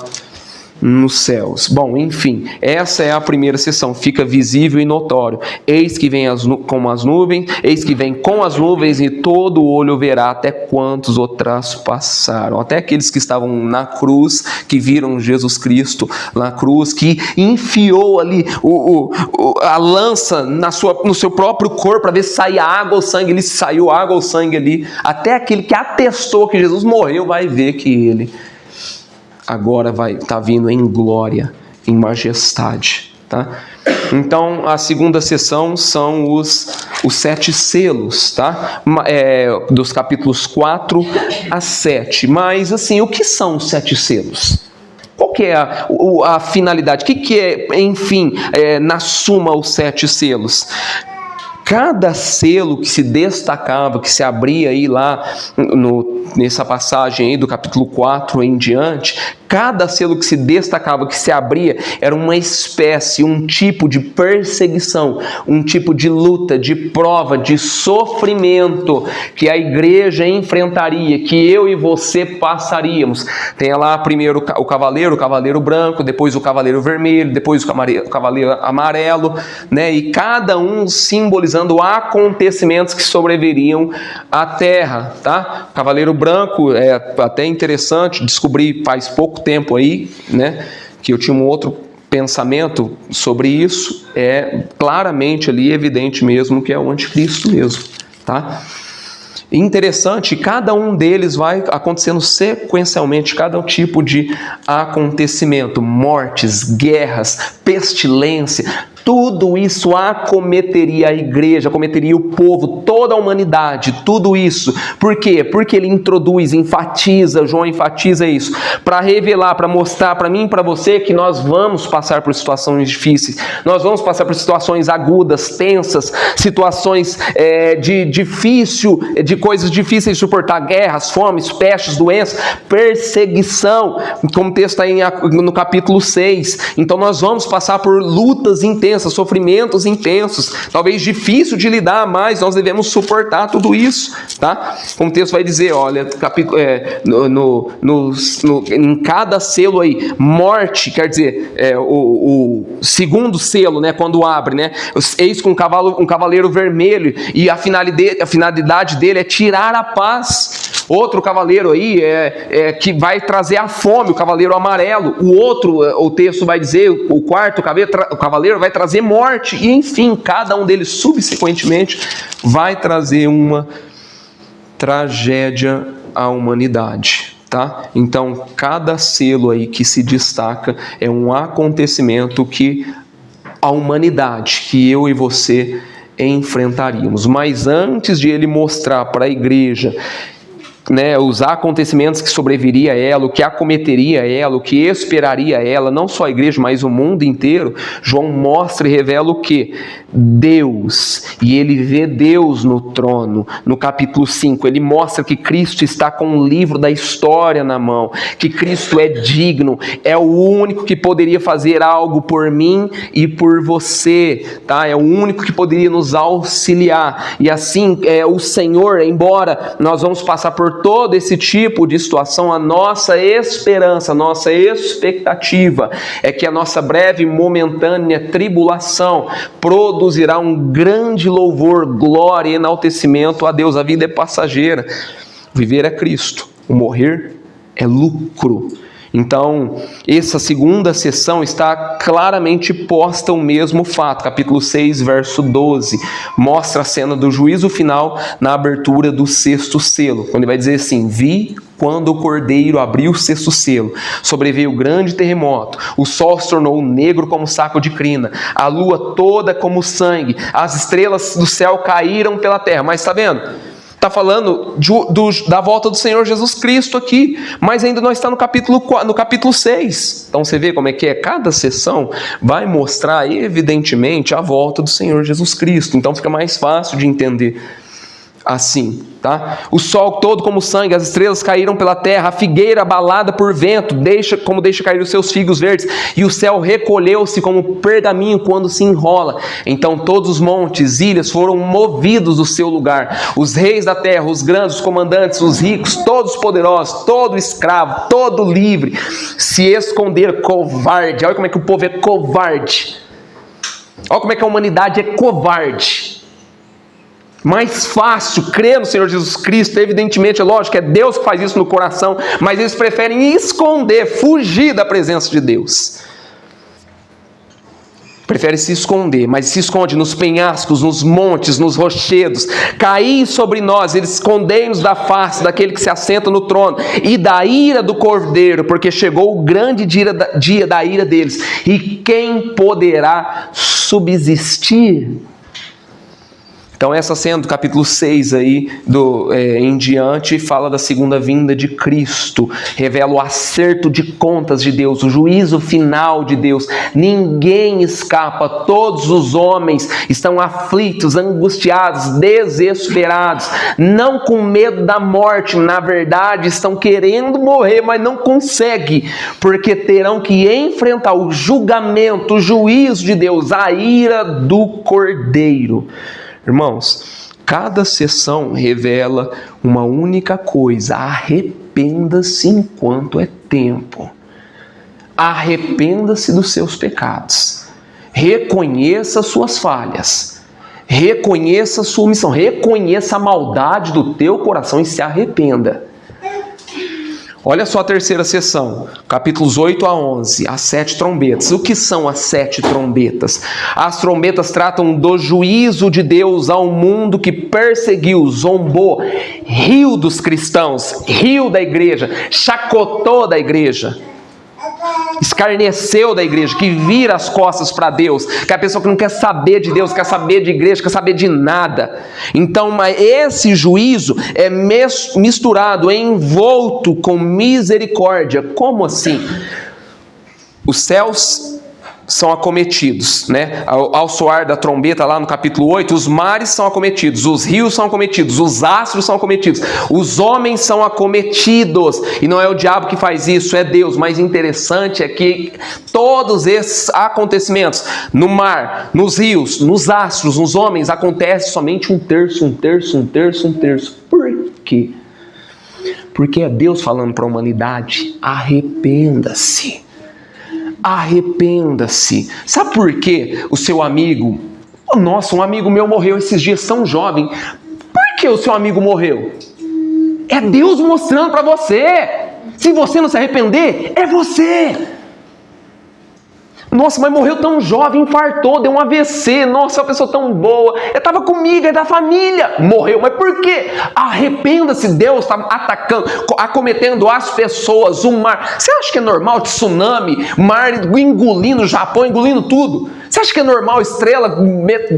Speaker 1: nos céus. Bom, enfim, essa é a primeira sessão, fica visível e notório. Eis que vem com as nuvens, eis que vem com as nuvens, e todo olho verá, até quantos o traspassaram. Até aqueles que estavam na cruz, que viram Jesus Cristo na cruz, que enfiou ali a lança no seu próprio corpo para ver se saía água ou sangue. Ele saiu água ou sangue ali. Até aquele que atestou que Jesus morreu vai ver que ele agora vai estar vindo em glória, em majestade, tá? Então, a segunda sessão são os 7 selos, tá? Dos capítulos 4 a 7. Mas, assim, o que são os 7 selos? Qual que é a finalidade? O que é, enfim, na suma, os 7 selos? Cada selo que se destacava, que se abria aí lá nessa passagem aí do capítulo 4 em diante, cada selo que se destacava, que se abria, era uma espécie, um tipo de perseguição, um tipo de luta, de prova, de sofrimento que a igreja enfrentaria, que eu e você passaríamos. Tem lá primeiro o cavaleiro branco, depois o cavaleiro vermelho, depois o cavaleiro amarelo, né? E cada um simbolizando acontecimentos que sobreviriam à terra, tá? Cavaleiro branco é até interessante, descobri faz pouco tempo aí, né, que eu tinha um outro pensamento sobre isso, claramente ali evidente mesmo que é o anticristo mesmo, tá? Interessante, cada um deles vai acontecendo sequencialmente, cada tipo de acontecimento, mortes, guerras, pestilência, tudo isso acometeria a igreja, acometeria o povo, toda a humanidade, tudo isso. Por quê? Porque ele enfatiza, João enfatiza isso, para revelar, para mostrar para mim e para você que nós vamos passar por situações difíceis, nós vamos passar por situações agudas, tensas, situações de coisas difíceis de suportar, guerras, fomes, pestes, doenças, perseguição, como o texto está no capítulo 6. Então nós vamos passar por lutas intensas, sofrimentos intensos, talvez difícil de lidar, mas nós devemos suportar tudo isso, tá? Como o texto vai dizer, olha, em cada selo aí, morte, quer dizer, o segundo selo, né, quando abre, né, eis com um cavaleiro vermelho, e a finalidade dele é tirar a paz. Outro cavaleiro aí que vai trazer a fome, o cavaleiro amarelo. O outro, o texto vai dizer, o quarto cavaleiro vai trazer morte. E enfim, cada um deles subsequentemente vai trazer uma tragédia à humanidade, tá? Então, cada selo aí que se destaca é um acontecimento que a humanidade, que eu e você enfrentaríamos. Mas antes de ele mostrar para a igreja, né, os acontecimentos que sobreviria a ela, o que acometeria ela, o que esperaria ela, não só a igreja, mas o mundo inteiro, João mostra e revela o que? Deus, e ele vê Deus no trono. No capítulo 5, ele mostra que Cristo está com o livro da história na mão, que Cristo é digno, é o único que poderia fazer algo por mim e por você, tá? É o único que poderia nos auxiliar, e assim, o Senhor, embora nós vamos passar por todo esse tipo de situação, a nossa esperança, a nossa expectativa é que a nossa breve e momentânea tribulação produzirá um grande louvor, glória e enaltecimento a Deus. A vida é passageira, viver é Cristo, o morrer é lucro. Então, essa segunda sessão está claramente posta o mesmo fato. Capítulo 6, verso 12, mostra a cena do juízo final na abertura do 6º selo, quando ele vai dizer assim: vi quando o cordeiro abriu o 6º selo, sobreveio grande terremoto, o sol se tornou negro como saco de crina, a lua toda como sangue, as estrelas do céu caíram pela terra. Mas está vendo? Está falando da volta do Senhor Jesus Cristo aqui, mas ainda não está no capítulo 6. Então você vê como é que é, cada sessão vai mostrar evidentemente a volta do Senhor Jesus Cristo. Então fica mais fácil de entender assim, tá? O sol todo como sangue, as estrelas caíram pela terra, a figueira abalada por vento, deixa cair os seus figos verdes, e o céu recolheu-se como pergaminho quando se enrola. Então todos os montes, ilhas foram movidos do seu lugar. Os reis da terra, os grandes, os comandantes, os ricos, todos poderosos, todo escravo, todo livre, se esconderam. Covarde. Olha como é que o povo é covarde. Olha como é que a humanidade é covarde. Mais fácil crer no Senhor Jesus Cristo, evidentemente, é lógico, é Deus que faz isso no coração, mas eles preferem esconder, fugir da presença de Deus. Prefere se esconder, mas se esconde nos penhascos, nos montes, nos rochedos. Caí sobre nós, eles escondem-nos da face daquele que se assenta no trono e da ira do Cordeiro, porque chegou o grande dia da ira deles. E quem poderá subsistir? Então essa cena do capítulo 6 aí, em diante, fala da segunda vinda de Cristo, revela o acerto de contas de Deus, o juízo final de Deus. Ninguém escapa, todos os homens estão aflitos, angustiados, desesperados, não com medo da morte, na verdade estão querendo morrer, mas não conseguem, porque terão que enfrentar o julgamento, o juízo de Deus, a ira do Cordeiro. Irmãos, cada sessão revela uma única coisa: arrependa-se enquanto é tempo. Arrependa-se dos seus pecados. Reconheça suas falhas. Reconheça sua omissão. Reconheça a maldade do teu coração e se arrependa. Olha só a terceira sessão, capítulos 8 a 11, as 7 trombetas. O que são as 7 trombetas? As trombetas tratam do juízo de Deus ao mundo que perseguiu, zombou, riu dos cristãos, riu da igreja, chacotou da igreja, escarneceu da igreja, que vira as costas para Deus, que é a pessoa que não quer saber de Deus, quer saber de igreja, quer saber de nada. Então, esse juízo é misturado, é envolto com misericórdia. Como assim? Os céus são acometidos, né? Ao soar da trombeta lá no capítulo 8, os mares são acometidos, os rios são acometidos, os astros são acometidos, os homens são acometidos, e não é o diabo que faz isso, é Deus. Mas interessante é que todos esses acontecimentos, no mar, nos rios, nos astros, nos homens, acontece somente um terço. Por quê? Porque é Deus falando para a humanidade: arrependa-se. Arrependa-se. Sabe por quê? O seu amigo, nossa, um amigo meu morreu esses dias, tão jovem. Por que o seu amigo morreu? É Deus mostrando para você. Se você não se arrepender, é você. Nossa, mas morreu tão jovem, infartou, deu um AVC. Nossa, é uma pessoa tão boa. Eu estava comigo, é da família. Morreu, mas por quê? Arrependa-se. Deus está atacando, acometendo as pessoas, o mar. Você acha que é normal tsunami, mar engolindo o Japão, engolindo tudo? Você acha que é normal estrela,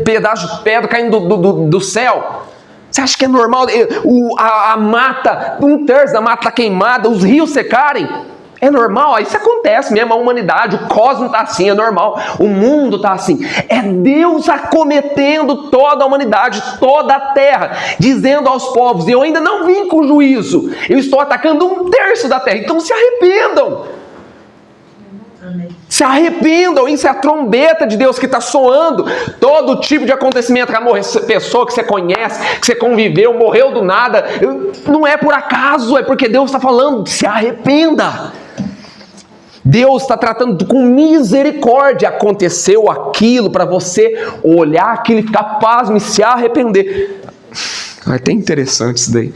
Speaker 1: pedaço de pedra caindo do céu? Você acha que é normal a mata, um terço da mata está queimada, os rios secarem? É normal? Isso acontece mesmo, a humanidade, o cosmos está assim, é normal. O mundo está assim. É Deus acometendo toda a humanidade, toda a terra, dizendo aos povos: eu ainda não vim com juízo, eu estou atacando um terço da terra, então se arrependam. Se arrependam, isso é a trombeta de Deus que está soando. Todo tipo de acontecimento, que morrer pessoa que você conhece, que você conviveu, morreu do nada, não é por acaso, é porque Deus está falando: se arrependa. Deus está tratando com misericórdia. Aconteceu aquilo para você olhar aquilo e ficar pasmo e se arrepender. É até interessante isso daí.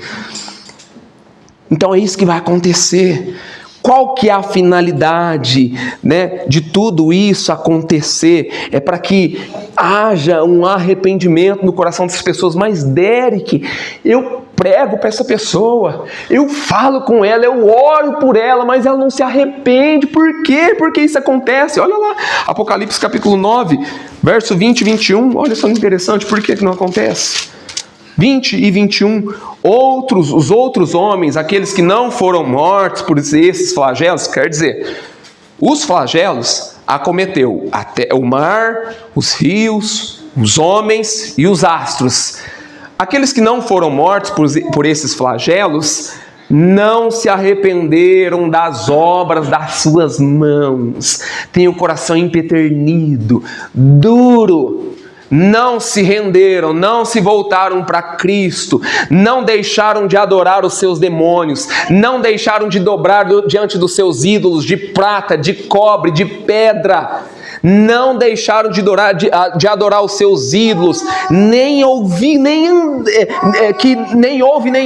Speaker 1: Então é isso que vai acontecer. Qual que é a finalidade, né, de tudo isso acontecer? É para que haja um arrependimento no coração dessas pessoas. Mas Derek, eu prego para essa pessoa, eu falo com ela, eu oro por ela, mas ela não se arrepende. Por quê? Porque isso acontece. Olha lá, Apocalipse capítulo 9, verso 20 e 21. Olha só que interessante, por que não acontece? 20 e 21, os outros homens, aqueles que não foram mortos por esses flagelos, quer dizer, os flagelos acometeu até o mar, os rios, os homens e os astros. Aqueles que não foram mortos por esses flagelos não se arrependeram das obras das suas mãos. Têm o coração empedernido, duro. Não se renderam, não se voltaram para Cristo, não deixaram de adorar os seus demônios, não deixaram de dobrar diante dos seus ídolos de prata, de cobre, de pedra. Não deixaram de adorar os seus ídolos, nem ouve, nem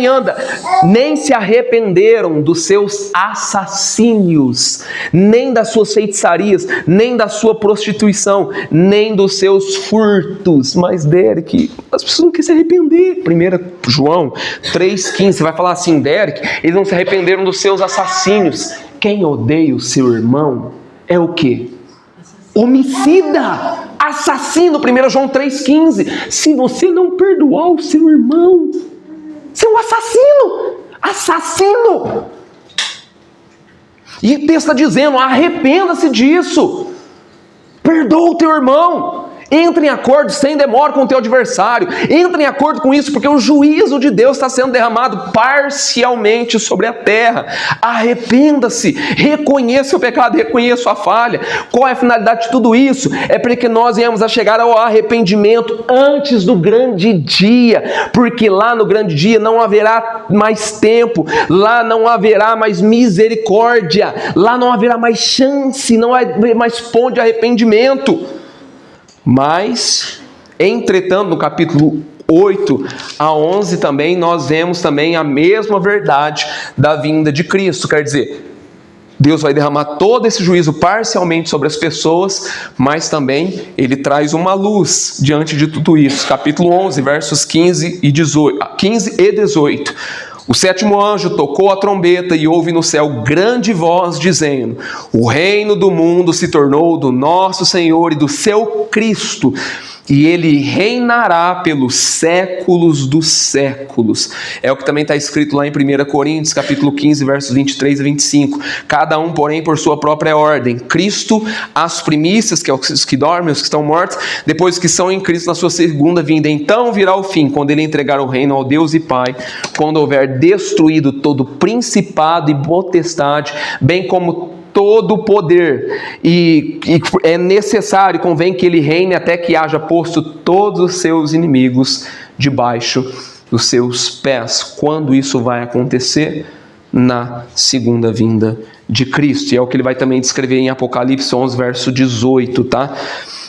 Speaker 1: anda, nem se arrependeram dos seus assassínios, nem das suas feitiçarias, nem da sua prostituição, nem dos seus furtos. Mas, Derek, as pessoas não querem se arrepender. 1 João 3,15, você vai falar assim, Derek, eles não se arrependeram dos seus assassínios. Quem odeia o seu irmão é o quê? Homicida, assassino, 1 João 3,15. Se você não perdoar o seu irmão, você é um assassino. E o texto está dizendo, arrependa-se disso, perdoa o teu irmão. Entre em acordo sem demora com o teu adversário. Entre em acordo com isso, porque o juízo de Deus está sendo derramado parcialmente sobre a terra. Arrependa-se, reconheça o pecado, reconheça a falha. Qual é a finalidade de tudo isso? É para que nós venhamos a chegar ao arrependimento antes do grande dia, porque lá no grande dia não haverá mais tempo, lá não haverá mais misericórdia, lá não haverá mais chance, não haverá mais ponto de arrependimento. Mas, entretanto, no capítulo 8 a 11 também, nós vemos também a mesma verdade da vinda de Cristo. Quer dizer, Deus vai derramar todo esse juízo parcialmente sobre as pessoas, mas também Ele traz uma luz diante de tudo isso. Capítulo 11, versos 15 e 18. O sétimo anjo tocou a trombeta e houve no céu grande voz dizendo: o reino do mundo se tornou do nosso Senhor e do seu Cristo, e Ele reinará pelos séculos dos séculos. É o que também está escrito lá em 1 Coríntios, capítulo 15, versos 23 a 25. Cada um, porém, por sua própria ordem. Cristo, as primícias, que é os que dormem, os que estão mortos, depois os que são em Cristo na sua segunda vinda. Então virá o fim, quando Ele entregar o reino ao Deus e Pai, quando houver destruído todo principado e potestade, bem como todo o poder, e é necessário, convém que Ele reine até que haja posto todos os seus inimigos debaixo dos seus pés. Quando isso vai acontecer? Na segunda vinda de Cristo. E é o que ele vai também descrever em Apocalipse 11, verso 18, tá?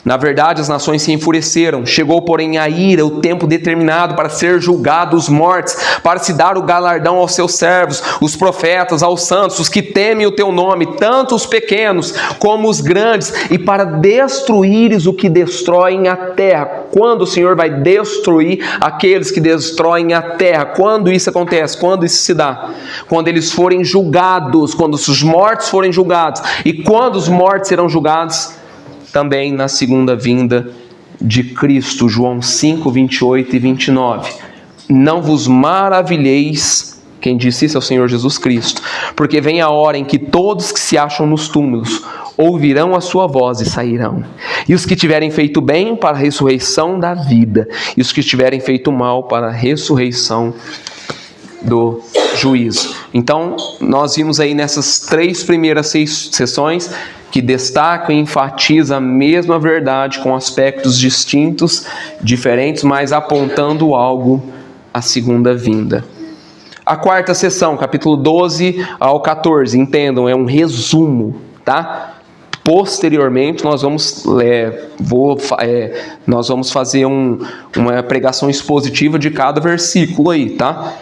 Speaker 1: Na verdade, as nações se enfureceram. Chegou, porém, a ira, o tempo determinado para ser julgado os mortos, para se dar o galardão aos seus servos, os profetas, aos santos, os que temem o teu nome, tanto os pequenos como os grandes, e para destruíres o que destroem a terra. Quando o Senhor vai destruir aqueles que destroem a terra? Quando isso acontece? Quando isso se dá? Quando eles forem julgados, quando os mortos forem julgados. E quando os mortos serão julgados? Também na segunda vinda de Cristo. João 5, 28 e 29. Não vos maravilheis, quem disse isso é o Senhor Jesus Cristo, porque vem a hora em que todos que se acham nos túmulos ouvirão a sua voz e sairão. E os que tiverem feito bem, para a ressurreição da vida, e os que tiverem feito mal, para a ressurreição do juízo. Então, nós vimos aí nessas 3 primeiras sessões que destacam e enfatizam a mesma verdade com aspectos distintos, diferentes, mas apontando algo à segunda vinda. A quarta sessão, capítulo 12 ao 14, entendam, é um resumo, tá? Posteriormente, nós vamos fazer uma pregação expositiva de cada versículo aí, tá?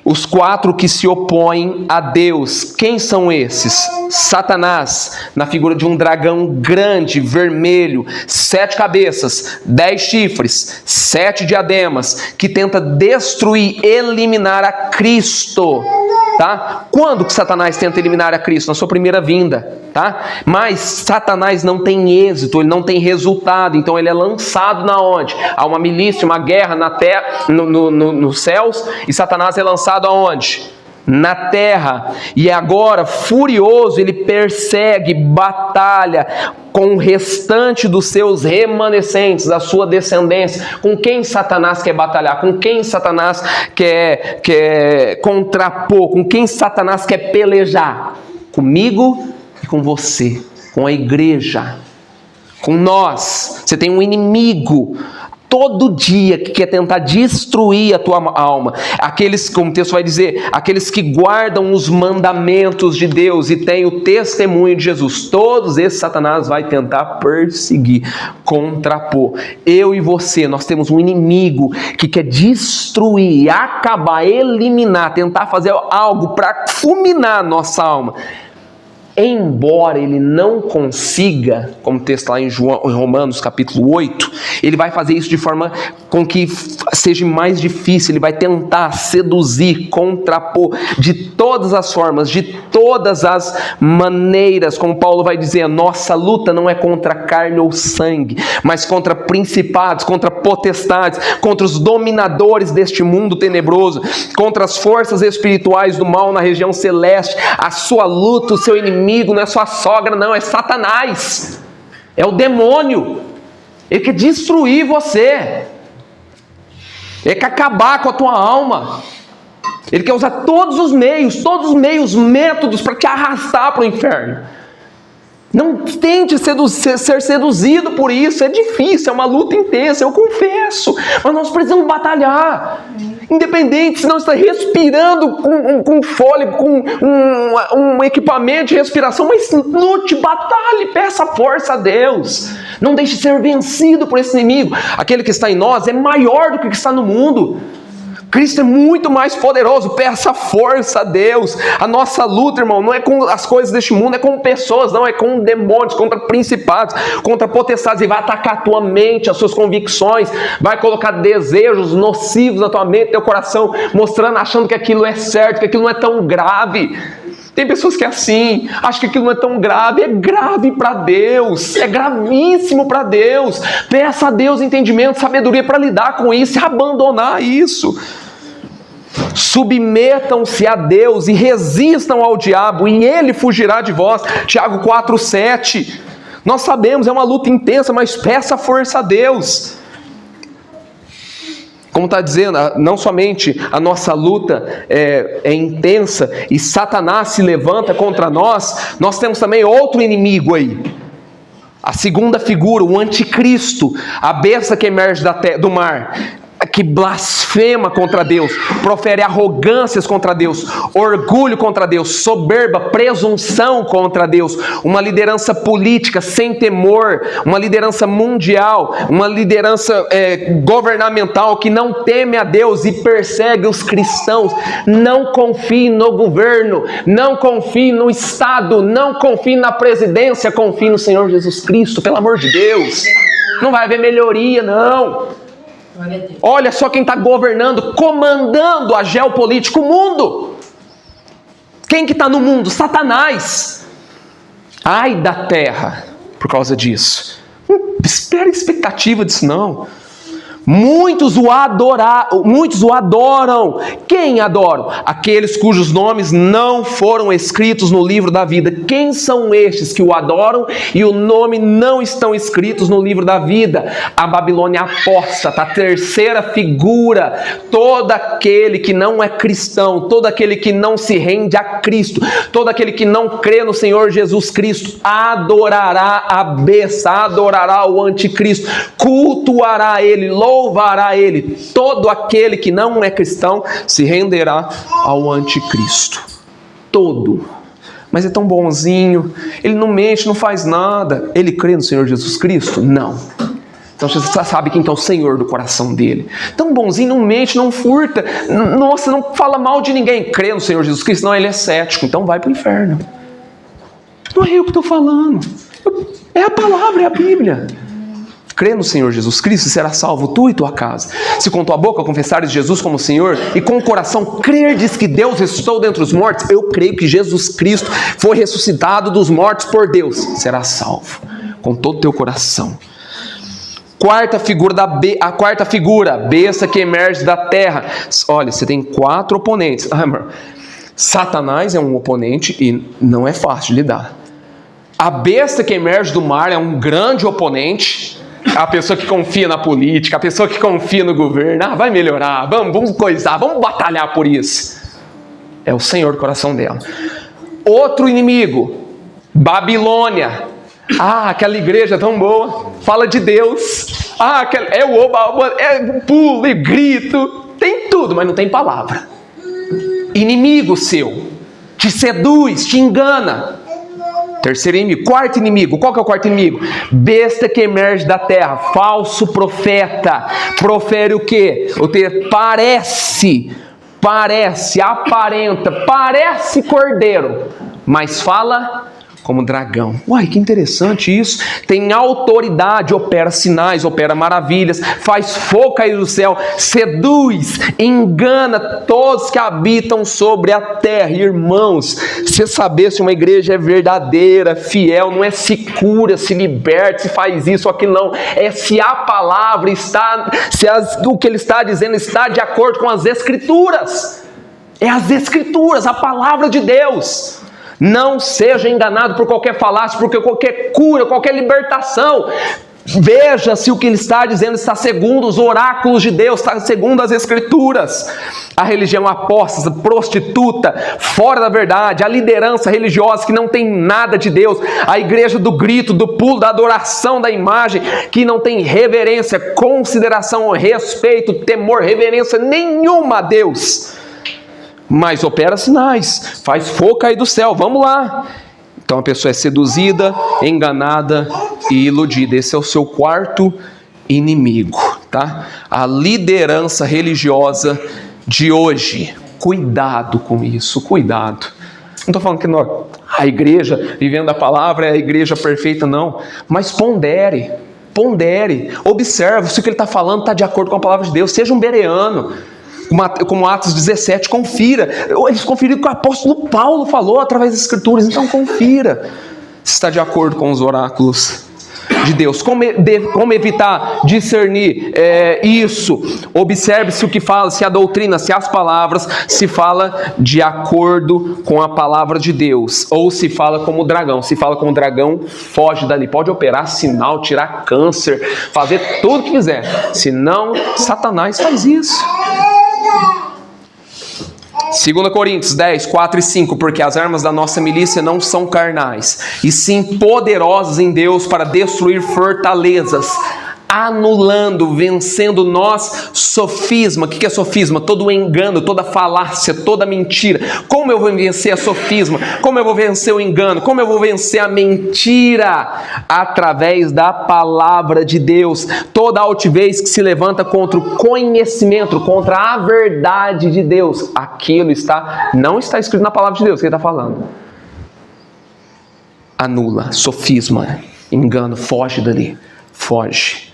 Speaker 1: Os 4 que se opõem a Deus, quem são esses? Satanás, na figura de um dragão grande, vermelho, 7 cabeças, 10 chifres, 7 diademas, que tenta destruir, eliminar a Cristo, tá? Quando que Satanás tenta eliminar a Cristo? Na sua primeira vinda, tá? Mas Satanás não tem êxito, ele não tem resultado, então ele é lançado na onde? Há uma milícia, uma guerra na terra, nos céus, e Satanás é lançado aonde? Na terra. E agora, furioso, ele persegue, batalha com o restante dos seus remanescentes, da sua descendência. Com quem Satanás quer batalhar? Com quem Satanás quer contrapor? Com quem Satanás quer pelejar? Comigo e com você, com a igreja, com nós. Você tem um inimigo todo dia que quer tentar destruir a tua alma. Aqueles, como o texto vai dizer, aqueles que guardam os mandamentos de Deus e têm o testemunho de Jesus. Todos esses Satanás vai tentar perseguir, contrapor. Eu e você, nós temos um inimigo que quer destruir, acabar, eliminar, tentar fazer algo para fulminar a nossa alma. Embora ele não consiga, como o texto lá em Romanos capítulo 8, ele vai fazer isso de forma com que seja mais difícil. Ele vai tentar seduzir, contrapor de todas as formas, de todas as maneiras. Como Paulo vai dizer, a nossa luta não é contra carne ou sangue, mas contra principados, contra potestades, contra os dominadores deste mundo tenebroso, contra as forças espirituais do mal na região celeste. A sua luta, o seu inimigo não é sua sogra, não, é Satanás, é o demônio. Ele quer destruir você, ele quer acabar com a tua alma, ele quer usar todos os meios, métodos para te arrastar para o inferno. Não tente ser seduzido por isso, é difícil, é uma luta intensa, eu confesso, mas nós precisamos batalhar, independente se não está respirando com fôlego, com um equipamento de respiração, mas lute, batalhe, peça força a Deus, não deixe ser vencido por esse inimigo. Aquele que está em nós é maior do que o que está no mundo. Cristo é muito mais poderoso, peça força a Deus. A nossa luta, irmão, não é com as coisas deste mundo, é com pessoas, não, é com demônios, contra principados, contra potestades. E vai atacar a tua mente, as suas convicções, vai colocar desejos nocivos na tua mente, no teu coração, mostrando, achando que aquilo é certo, que aquilo não é tão grave. Tem pessoas que é assim, acham que aquilo não é tão grave. É grave para Deus, é gravíssimo para Deus. Peça a Deus entendimento, sabedoria para lidar com isso e abandonar isso. Submetam-se a Deus e resistam ao diabo e ele fugirá de vós. Tiago 4,7. Nós sabemos, é uma luta intensa, mas peça força a Deus. Como está dizendo, não somente a nossa luta é intensa e Satanás se levanta contra nós, nós temos também outro inimigo aí. A segunda figura, o anticristo, a besta que emerge do mar, que blasfema contra Deus, profere arrogâncias contra Deus, orgulho contra Deus, soberba, presunção contra Deus, uma liderança política sem temor, uma liderança mundial, uma liderança governamental que não teme a Deus e persegue os cristãos. Não confie no governo, não confie no Estado, não confie na presidência, confie no Senhor Jesus Cristo, pelo amor de Deus. Não vai haver melhoria, não. Olha só quem está governando, comandando a geopolítica, o mundo. Quem que está no mundo? Satanás. Ai da terra por causa disso. Não espera expectativa disso não. Muitos o adoram. Quem adoram? Aqueles cujos nomes não foram escritos no livro da vida. Quem são estes que o adoram e o nome não estão escritos no livro da vida? A Babilônia apóstata, a terceira figura. Todo aquele que não é cristão, todo aquele que não se rende a Cristo, todo aquele que não crê no Senhor Jesus Cristo, adorará a besta, adorará o anticristo, cultuará ele, louvará ele. Todo aquele que não é cristão se renderá ao anticristo. Todo. Mas é tão bonzinho, ele não mente, não faz nada. Ele crê no Senhor Jesus Cristo? Não. Então você sabe quem é o Senhor do coração dele. Tão bonzinho, não mente, não furta, nossa, não fala mal de ninguém. Crê no Senhor Jesus Cristo? Não, ele é cético, então vai para o inferno. Não é eu que estou falando, é a palavra, é a Bíblia. Crê no Senhor Jesus Cristo e será salvo tu e tua casa. Se com tua boca confessares Jesus como Senhor e com o coração crerdes que Deus ressuscitou dentre os mortos, eu creio que Jesus Cristo foi ressuscitado dos mortos por Deus, será salvo com todo o teu coração. A quarta figura, besta que emerge da terra. Olha, você tem 4 oponentes. Satanás é um oponente e não é fácil de lidar. A besta que emerge do mar é um grande oponente. A pessoa que confia na política, a pessoa que confia no governo. Ah, vai melhorar, vamos coisar, vamos batalhar por isso. É o Senhor do coração dela. Outro inimigo, Babilônia. Ah, aquela igreja tão boa, fala de Deus. Ah, é o oba, é pulo e grito. Tem tudo, mas não tem palavra. Inimigo seu, te seduz, te engana. Terceiro inimigo. Quarto inimigo. Qual que é o quarto inimigo? Besta que emerge da terra. Falso profeta. Profere o quê? O que parece, aparenta, parece cordeiro, mas fala como dragão. Uai, que interessante isso. Tem autoridade, opera sinais, opera maravilhas, faz fogo cair do céu, seduz, engana todos que habitam sobre a terra. Irmãos, você saber se uma igreja é verdadeira, fiel, não é se cura, se liberta, se faz isso ou aquilo, não. É se a palavra está, o que ele está dizendo está de acordo com as Escrituras. É as Escrituras, a palavra de Deus. Não seja enganado por qualquer falácia, por qualquer cura, qualquer libertação. Veja se o que ele está dizendo está segundo os oráculos de Deus, está segundo as Escrituras. A religião apóstata, prostituta, fora da verdade, a liderança religiosa que não tem nada de Deus, a igreja do grito, do pulo, da adoração da imagem, que não tem reverência, consideração, respeito, temor, reverência nenhuma a Deus. Mas opera sinais, faz fogo cair do céu, vamos lá. Então a pessoa é seduzida, enganada e iludida. Esse é o seu quarto inimigo, tá? A liderança religiosa de hoje. Cuidado com isso, cuidado. Não estou falando que a igreja, vivendo a palavra, é a igreja perfeita, não. Mas pondere, observe se o que ele está falando está de acordo com a palavra de Deus. Seja um bereano. Como Atos 17, confira. Eles conferiram o que o apóstolo Paulo falou através das Escrituras. Então confira se está de acordo com os oráculos de Deus. Como evitar discernir isso? Observe se o que fala, se a doutrina, se as palavras se fala de acordo com a palavra de Deus, ou se fala como dragão. Se fala como dragão, foge dali. Pode operar sinal, tirar câncer, fazer tudo o que quiser. Senão, Satanás faz isso. 2 Coríntios 10, 4 e 5, porque as armas da nossa milícia não são carnais, e sim poderosas em Deus para destruir fortalezas, anulando, vencendo nós sofisma. O que é sofisma? Todo engano, toda falácia, toda mentira. Como eu vou vencer a sofisma? Como eu vou vencer o engano? Como eu vou vencer a mentira? Através da palavra de Deus. Toda altivez que se levanta contra o conhecimento, contra a verdade de Deus. Aquilo não está escrito na palavra de Deus que ele está falando. Anula, sofisma, engano, foge dali. Foge.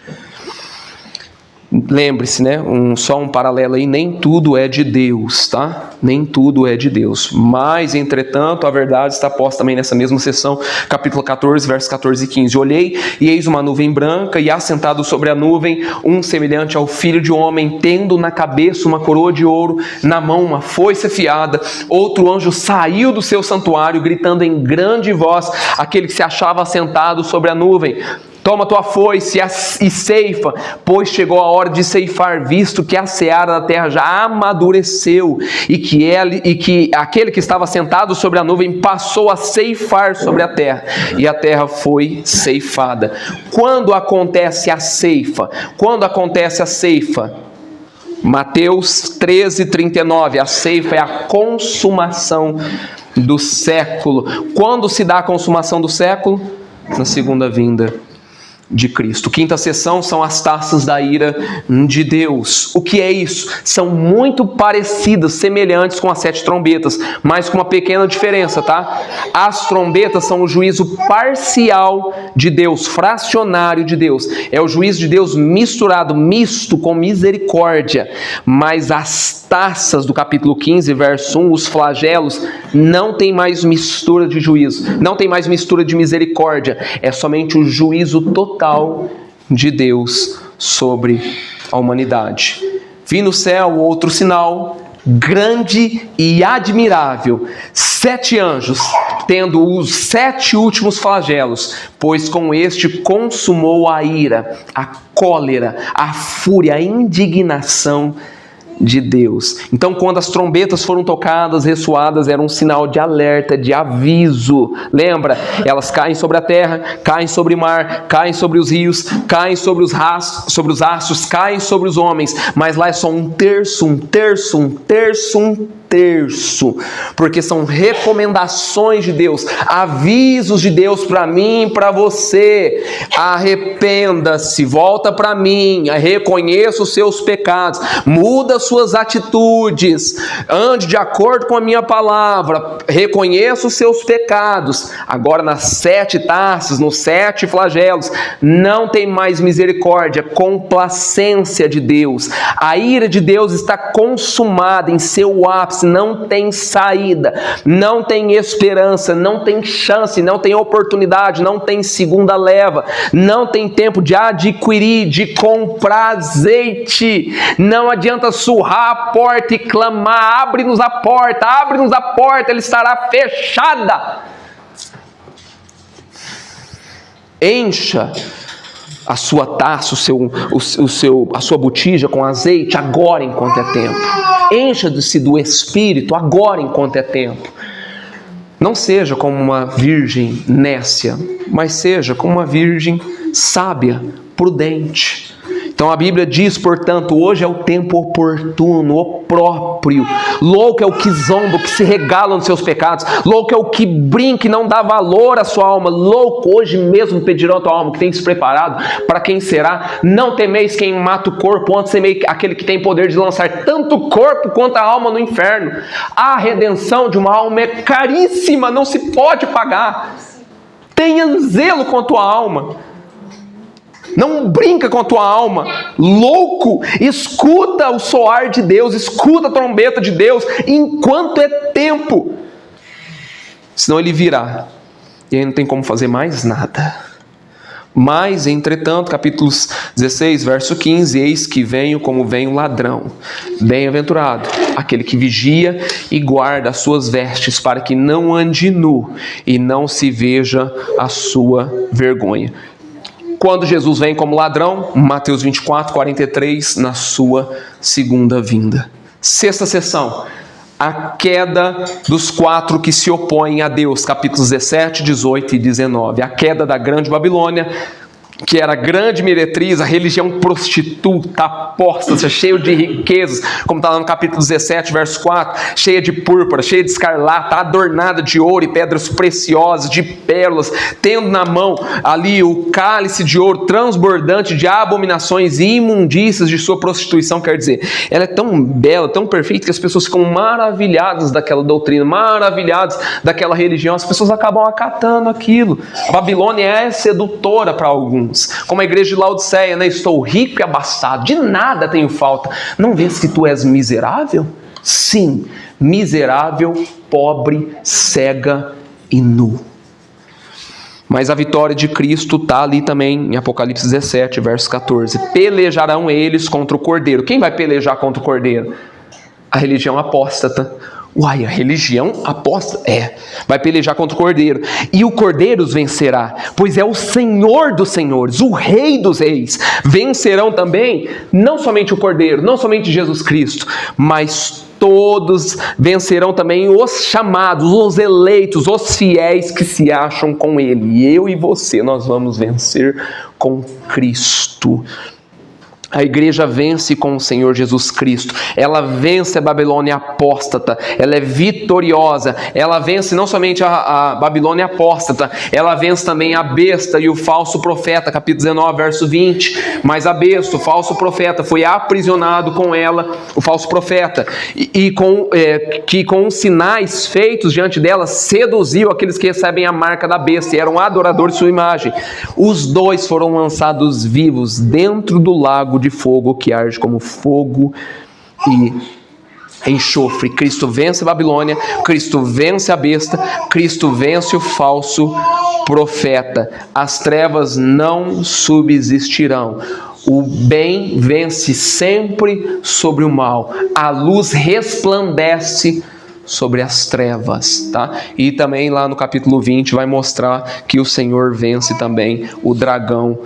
Speaker 1: Lembre-se, né? Só um paralelo aí, nem tudo é de Deus, tá? Nem tudo é de Deus. Mas, entretanto, a verdade está posta também nessa mesma seção, capítulo 14, versos 14 e 15. Olhei, e eis uma nuvem branca, e assentado sobre a nuvem, um semelhante ao filho de homem, tendo na cabeça uma coroa de ouro, na mão uma foice afiada. Outro anjo saiu do seu santuário, gritando em grande voz, aquele que se achava assentado sobre a nuvem: toma tua foice e ceifa, pois chegou a hora de ceifar, visto que a seara da terra já amadureceu, e que aquele que estava sentado sobre a nuvem passou a ceifar sobre a terra, e a terra foi ceifada. Quando acontece a ceifa? Mateus 13, 39, a ceifa é a consumação do século. Quando se dá a consumação do século? Na segunda vinda de Cristo. Quinta seção são as taças da ira de Deus. O que é isso? São muito parecidas, semelhantes com as 7 trombetas, mas com uma pequena diferença, tá? As trombetas são o juízo parcial de Deus, fracionário de Deus. É o juízo de Deus misto com misericórdia. Mas as taças do capítulo 15, verso 1, os flagelos, não tem mais mistura de juízo, não tem mais mistura de misericórdia. É somente o juízo total de Deus sobre a humanidade. Vi no céu outro sinal, grande e admirável, 7 anjos, tendo os 7 últimos flagelos, pois com este consumou a ira, a cólera, a fúria, a indignação de Deus. Então, quando as trombetas foram tocadas, ressoadas, era um sinal de alerta, de aviso. Lembra? Elas caem sobre a terra, caem sobre o mar, caem sobre os rios, caem sobre os astros, caem sobre os homens. Mas lá é só um terço, porque são recomendações de Deus, avisos de Deus para mim e para você. Arrependa-se, volta para mim, reconheça os seus pecados, muda suas atitudes, ande de acordo com a minha palavra, reconheça os seus pecados. Agora nas 7 taças, nos 7 flagelos, não tem mais misericórdia, complacência de Deus. A ira de Deus está consumada em seu ápice, não tem saída, não tem esperança, não tem chance, não tem oportunidade, não tem segunda leva, não tem tempo de adquirir, de comprar azeite. Não adianta surrar a porta e clamar: abre-nos a porta, ela estará fechada. Encha a sua taça, a sua botija com azeite agora enquanto é tempo. Encha-se do Espírito agora enquanto é tempo. Não seja como uma virgem nécia, mas seja como uma virgem sábia, prudente. Então a Bíblia diz, portanto, hoje é o tempo oportuno, o próprio. Louco é o que zomba, o que se regala nos seus pecados. Louco é o que brinca e não dá valor à sua alma. Louco, hoje mesmo pedirão a tua alma, que tem se preparado para quem será. Não temeis quem mata o corpo, antes temeis aquele que tem poder de lançar tanto o corpo quanto a alma no inferno. A redenção de uma alma é caríssima, não se pode pagar. Tenha zelo com a tua alma. Não brinca com a tua alma. Louco, escuta o soar de Deus, escuta a trombeta de Deus enquanto é tempo. Senão ele virá e aí não tem como fazer mais nada. Mas, entretanto, capítulos 16, verso 15: eis que venho como vem o ladrão. Bem-aventurado aquele que vigia e guarda as suas vestes, para que não ande nu e não se veja a sua vergonha. Quando Jesus vem como ladrão, Mateus 24, 43, na sua segunda vinda. Sexta sessão, a queda dos 4 que se opõem a Deus, capítulos 17, 18 e 19. A queda da grande Babilônia, que era a grande meretriz, a religião prostituta, apóstata, cheia de riquezas, como está lá no capítulo 17, verso 4, cheia de púrpura, cheia de escarlata, adornada de ouro e pedras preciosas, de pérolas, tendo na mão ali o cálice de ouro transbordante de abominações e imundícias de sua prostituição. Quer dizer, ela é tão bela, tão perfeita, que as pessoas ficam maravilhadas daquela doutrina, maravilhadas daquela religião. As pessoas acabam acatando aquilo. A Babilônia é sedutora para alguns, como a igreja de Laodiceia, né? Estou rico e abastado, de nada tenho falta. Não vês que tu és miserável? Sim, miserável, pobre, cega e nu. Mas a vitória de Cristo está ali também em Apocalipse 17, verso 14. Pelejarão eles contra o Cordeiro. Quem vai pelejar contra o Cordeiro? A religião apóstata. Uai, a religião apóstata? Vai pelejar contra o Cordeiro. E o Cordeiro os vencerá, pois é o Senhor dos senhores, o Rei dos reis. Vencerão também, não somente o Cordeiro, não somente Jesus Cristo, mas todos vencerão também os chamados, os eleitos, os fiéis que se acham com Ele. E eu e você, nós vamos vencer com Cristo. A igreja vence com o Senhor Jesus Cristo. Ela vence a Babilônia apóstata. Ela é vitoriosa. Ela vence não somente a Babilônia apóstata, ela vence também a besta e o falso profeta. Capítulo 19, verso 20. Mas a besta, o falso profeta, foi aprisionado com ela, o falso profeta, que com os sinais feitos diante dela, seduziu aqueles que recebem a marca da besta e eram adoradores de sua imagem. Os dois foram lançados vivos dentro do lago de fogo que arde como fogo e enxofre. Cristo vence a Babilônia, Cristo vence a besta, Cristo vence o falso profeta. As trevas não subsistirão. O bem vence sempre sobre o mal. A luz resplandece sobre as trevas, tá? E também lá no capítulo 20 vai mostrar que o Senhor vence também o dragão,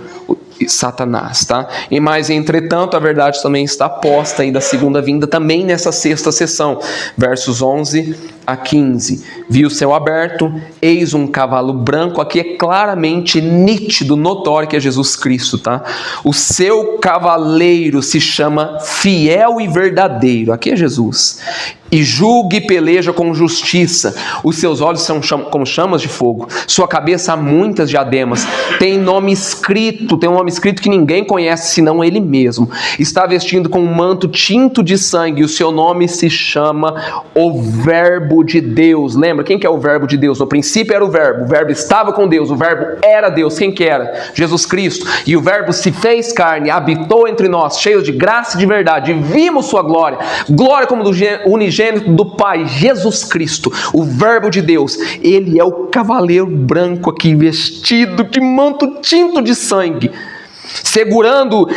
Speaker 1: Satanás, tá? E mais, entretanto, a verdade também está posta aí da segunda vinda também nessa sexta sessão, versos 11 a 15. Vi o céu aberto, eis um cavalo branco. Aqui é claramente nítido, notório que é Jesus Cristo, tá? O seu cavaleiro se chama Fiel e Verdadeiro. Aqui é Jesus. E julga e peleja com justiça. Os seus olhos são como chamas de fogo. Sua cabeça há muitas diademas. Tem um nome escrito que ninguém conhece senão ele mesmo. Está vestido com um manto tinto de sangue. E o seu nome se chama o Verbo de Deus. Lembra quem que é o Verbo de Deus? No princípio era o Verbo estava com Deus, o Verbo era Deus. Quem que era? Jesus Cristo. E o Verbo se fez carne, habitou entre nós, cheio de graça e de verdade. E vimos sua glória, glória como do unigênito do Pai, Jesus Cristo, o Verbo de Deus. Ele é o cavaleiro branco aqui, vestido de manto tinto de sangue.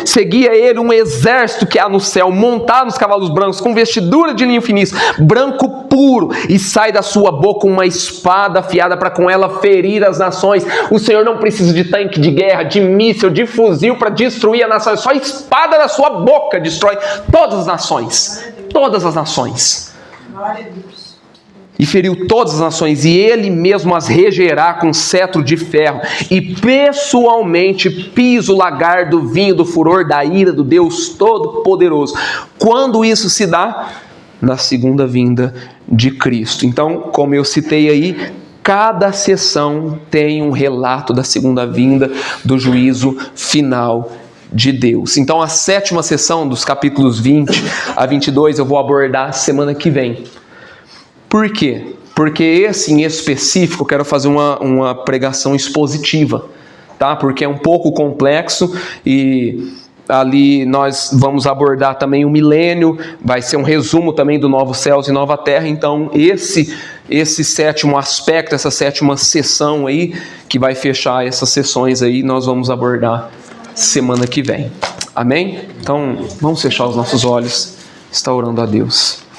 Speaker 1: Seguia ele um exército que há no céu, montado nos cavalos brancos, com vestidura de linho finíssimo, branco puro, e sai da sua boca uma espada afiada para com ela ferir as nações. O Senhor não precisa de tanque de guerra, de míssil, de fuzil para destruir a nação. Só a espada da sua boca destrói todas as nações. Todas as nações. E feriu todas as nações, e ele mesmo as regerá com cetro de ferro, e pessoalmente pisa o lagar do vinho do furor da ira do Deus Todo-Poderoso. Quando isso se dá? Na segunda vinda de Cristo. Então, como eu citei aí, cada sessão tem um relato da segunda vinda, do juízo final de Deus. Então, a sétima sessão, dos capítulos 20 a 22, eu vou abordar semana que vem. Por quê? Porque esse em específico eu quero fazer uma pregação expositiva, tá? Porque é um pouco complexo e ali nós vamos abordar também o milênio, vai ser um resumo também do Novos Céus e Nova Terra. Então esse sétimo aspecto, essa sétima sessão aí, que vai fechar essas sessões aí, nós vamos abordar semana que vem. Amém? Então vamos fechar os nossos olhos, está orando a Deus.